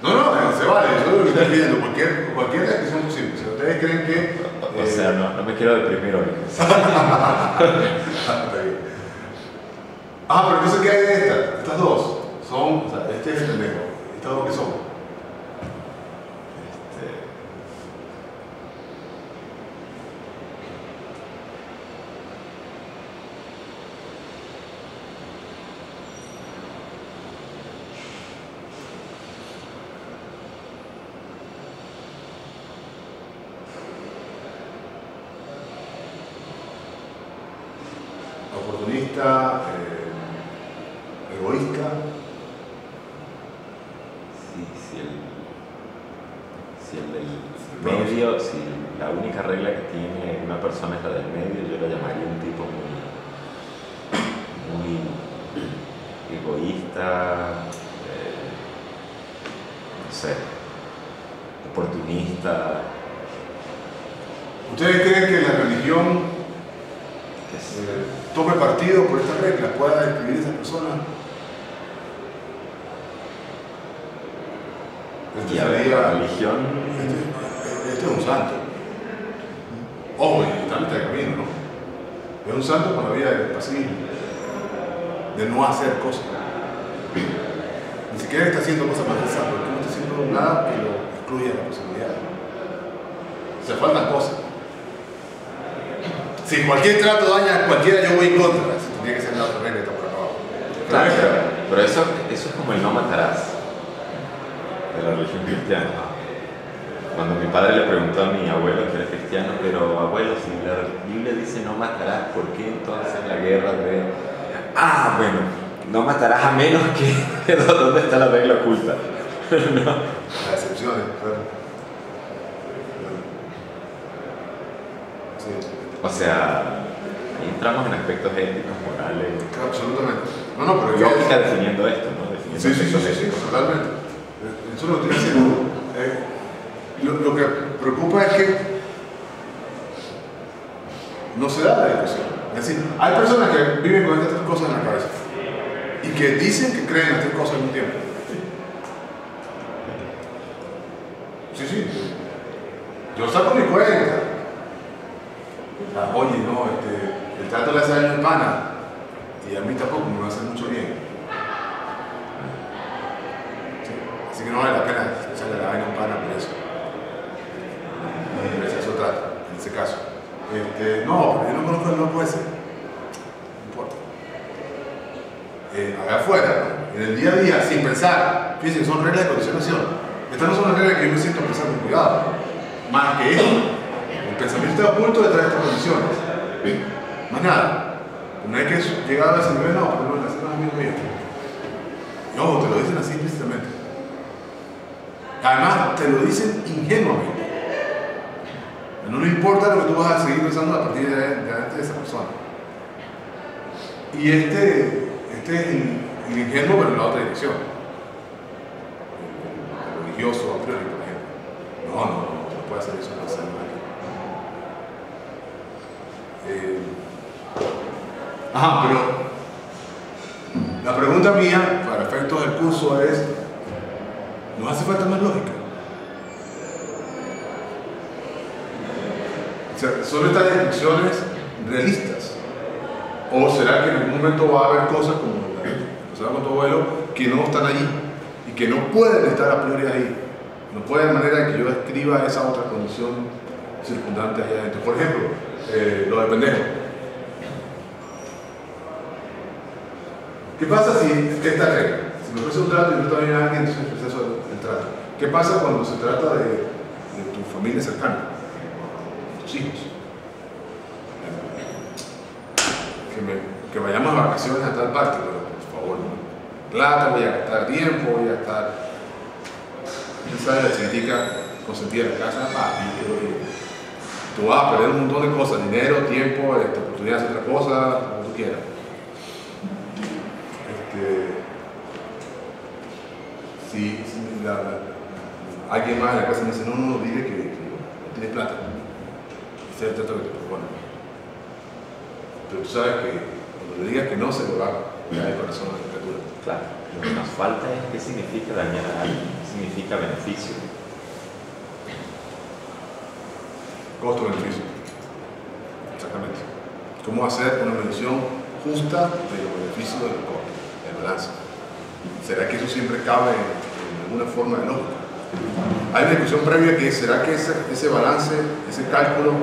No, se vale, eso es lo que estoy pidiendo, cualquier descripción posible. Si ustedes creen que... O sea, no me quiero deprimir hoy. Está bien. Pero entonces, ¿qué hay de estas? Estas dos son, o sea, este es el pendejo. ¿Estas dos qué son? Oportunista, egoísta. Si el del medio, si la única regla que tiene una persona es la del medio, yo lo llamaría un tipo muy egoísta, no sé, oportunista. ¿Ustedes creen que la religión tome partido por estas reglas, pueda describir a esa persona? Y a ver, la religión... Este es un santo. Ojo, y está en mitad de camino, ¿no? Es un santo con la vida del pacífico, de no hacer cosas. Ni siquiera está haciendo cosas para el santo, porque no está haciendo nada que lo excluya de la posibilidad. Se faltan cosas. Si cualquier trato daña a cualquiera, yo voy en contra. Si tendría que ser la otra regla, está por acá abajo. Claro, pero eso es como el no matarás de la religión cristiana. Cuando mi padre le preguntó a mi abuelo, que era cristiano, pero abuelo, si la Biblia dice no matarás, ¿por qué entonces la guerra de... bueno, no matarás a menos que... ¿Dónde está la regla oculta? No. Las excepciones, claro. Sí. O sea, entramos en aspectos éticos, morales... Absolutamente. No, pero lógica definiendo esto, ¿no? Definiendo sí, totalmente. Eso es lo que estoy diciendo. Lo que preocupa es que no se da la discusión. Es decir, hay personas que viven con estas tres cosas en la cabeza y que dicen que creen en las tres cosas al mismo tiempo. Sí. Yo saco mi cuenta. Oye, no, el trato le hace daño al pana y a mí tampoco me va a hacer mucho bien. Sí. Así que no vale la pena echarle la vaina a un pana por eso. Y eso trato, en ese caso. No, pero yo no conozco el loco ese. No importa. Acá afuera, ¿no? En el día a día, sin pensar, fíjense, son reglas de condicionación. Estas no son las reglas que yo me siento pensando con cuidado. Más que eso, el pensamiento está oculto detrás de estas condiciones. Más nada. No hay que llegar a ese nivel, no, pero no, las es amigo mío. Y ojo, te lo dicen así implícitamente. Además, te lo dicen ingenuamente. No le importa lo que tú vas a seguir pensando a partir de esa persona. Y este es el ingenuo, pero en la otra dirección. El religioso a priori, por ejemplo. No puede hacer eso, no hacer mal. Pero la pregunta mía, para efectos del curso, es: ¿nos hace falta más lógica? O sea, ¿son estas descripciones realistas? ¿O será que en algún momento va a haber cosas como la que pasaba con tu abuelo que no están allí y que no pueden estar a priori ahí? No puede de manera que yo escriba esa otra condición circundante allá adentro. Por ejemplo, lo de pendejo. ¿Qué pasa si esta regla? Si me ofrece un trato y yo también a alguien, entonces el proceso del trato. ¿Qué pasa cuando se trata de tu familia cercana? Tus hijos. Que vayamos a vacaciones a tal parte, pero por favor, no. Plata, voy a gastar tiempo, voy a gastar. ¿Quién sabe la chiquitica consentida en la casa? Papi, tú vas a perder un montón de cosas: dinero, tiempo, oportunidad de hacer otra cosa, como tú quieras. Si alguien más en la casa me dice: no, dile que no tienes plata, ese es el trato que te propone. Pero tú sabes que cuando le digas que no, se le va a caer el corazón a la criatura. Claro, lo que nos falta es qué significa dañar a alguien, qué significa beneficio. Costo-beneficio. Exactamente. ¿Cómo hacer una medición justa de los beneficios del costo, el balance? ¿Será que eso siempre cabe en alguna forma de lógica? Hay una discusión previa que es: ¿será que ese balance, ese cálculo,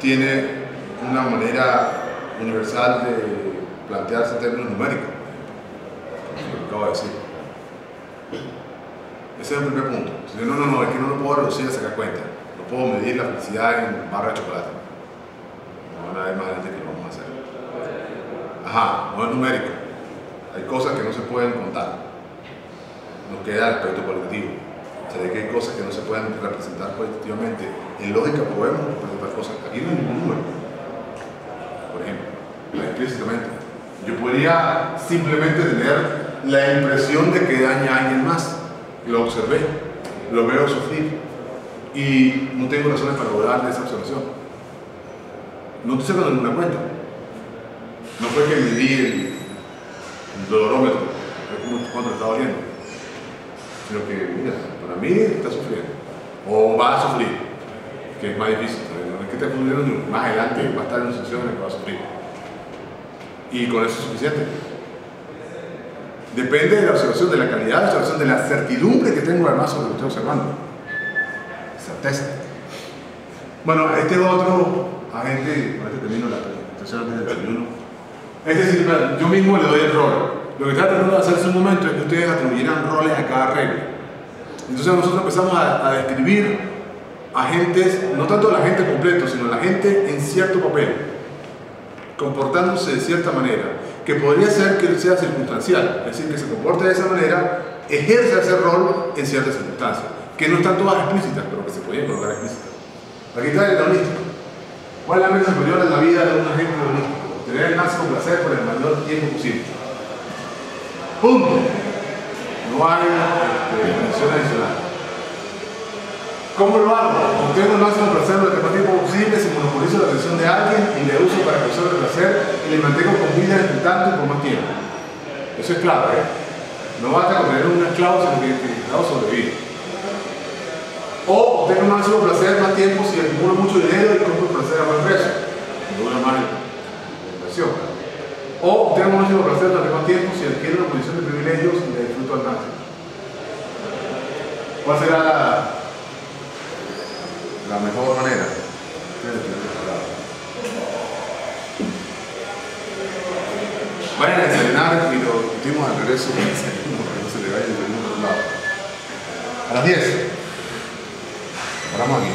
tiene una manera universal de plantearse en términos numéricos? Lo acabo de decir. Ese es el primer punto. Si no, es que no lo puedo reducir a sacar cuenta. No puedo medir la felicidad en barra de chocolate. No van a ver más adelante que lo vamos a hacer. No es numérico. Hay cosas que no se pueden contar. Nos queda el aspecto cualitativo. O sea, de que hay cosas que no se pueden representar cualitativamente. En lógica podemos representar cosas. Aquí no hay ningún número. Por ejemplo, explícitamente. Yo podría simplemente tener la impresión de que daña a alguien más. Lo observé, lo veo sufrir y no tengo razones para dudar de esa observación. No estoy sacando ninguna cuenta. No fue que medí el dolorómetro, cuánto le está doliendo, sino que, mira, para mí está sufriendo o va a sufrir, que es más difícil. No es que esté sufriendo, más adelante va a estar en una situación en la que va a sufrir, y con eso es suficiente. Depende de la observación, de la calidad de la observación, de la certidumbre que tengo además sobre lo que estoy observando. Certeza. Bueno, este es otro agente, con este termino la presentación del desayuno. Es decir, yo mismo le doy el rol. Lo que está tratando de hacer en un momento es que ustedes atribuyeran roles a cada regla. Entonces nosotros empezamos a describir agentes, no tanto la gente completo, sino la gente en cierto papel, comportándose de cierta manera, que podría ser que sea circunstancial, es decir, que se comporte de esa manera, ejerza ese rol en ciertas circunstancias, que no están todas explícitas, pero que se podían colocar explícitas. Aquí está el hedonístico. ¿Cuál es la meta superior en la vida de un agente hedonístico? Tener el máximo placer por el mayor tiempo posible. Punto. No hay condición adicional. ¿Cómo lo hago? Obtengo el máximo placer por el tiempo posible, si monopolizo la atención de alguien y le uso para causar el placer y le mantengo con vida entre tanto y por más tiempo. Eso es clave, ¿eh? No basta con tener un esclavo, sino que el esclavo sobrevive. O obtengo el máximo placer más tiempo si acumulo mucho dinero y compro el placer a buen precio. Me dura más la inversión. O obtengo el máximo placer durante más tiempo si adquiero una posición de privilegios y la disfruto al máximo. ¿Cuál será la mejor manera? Vayan a desayunar y lo discutimos al regreso del desayuno, porque no se le vaya el desayuno por otro lado. A las 10. Paramos aquí.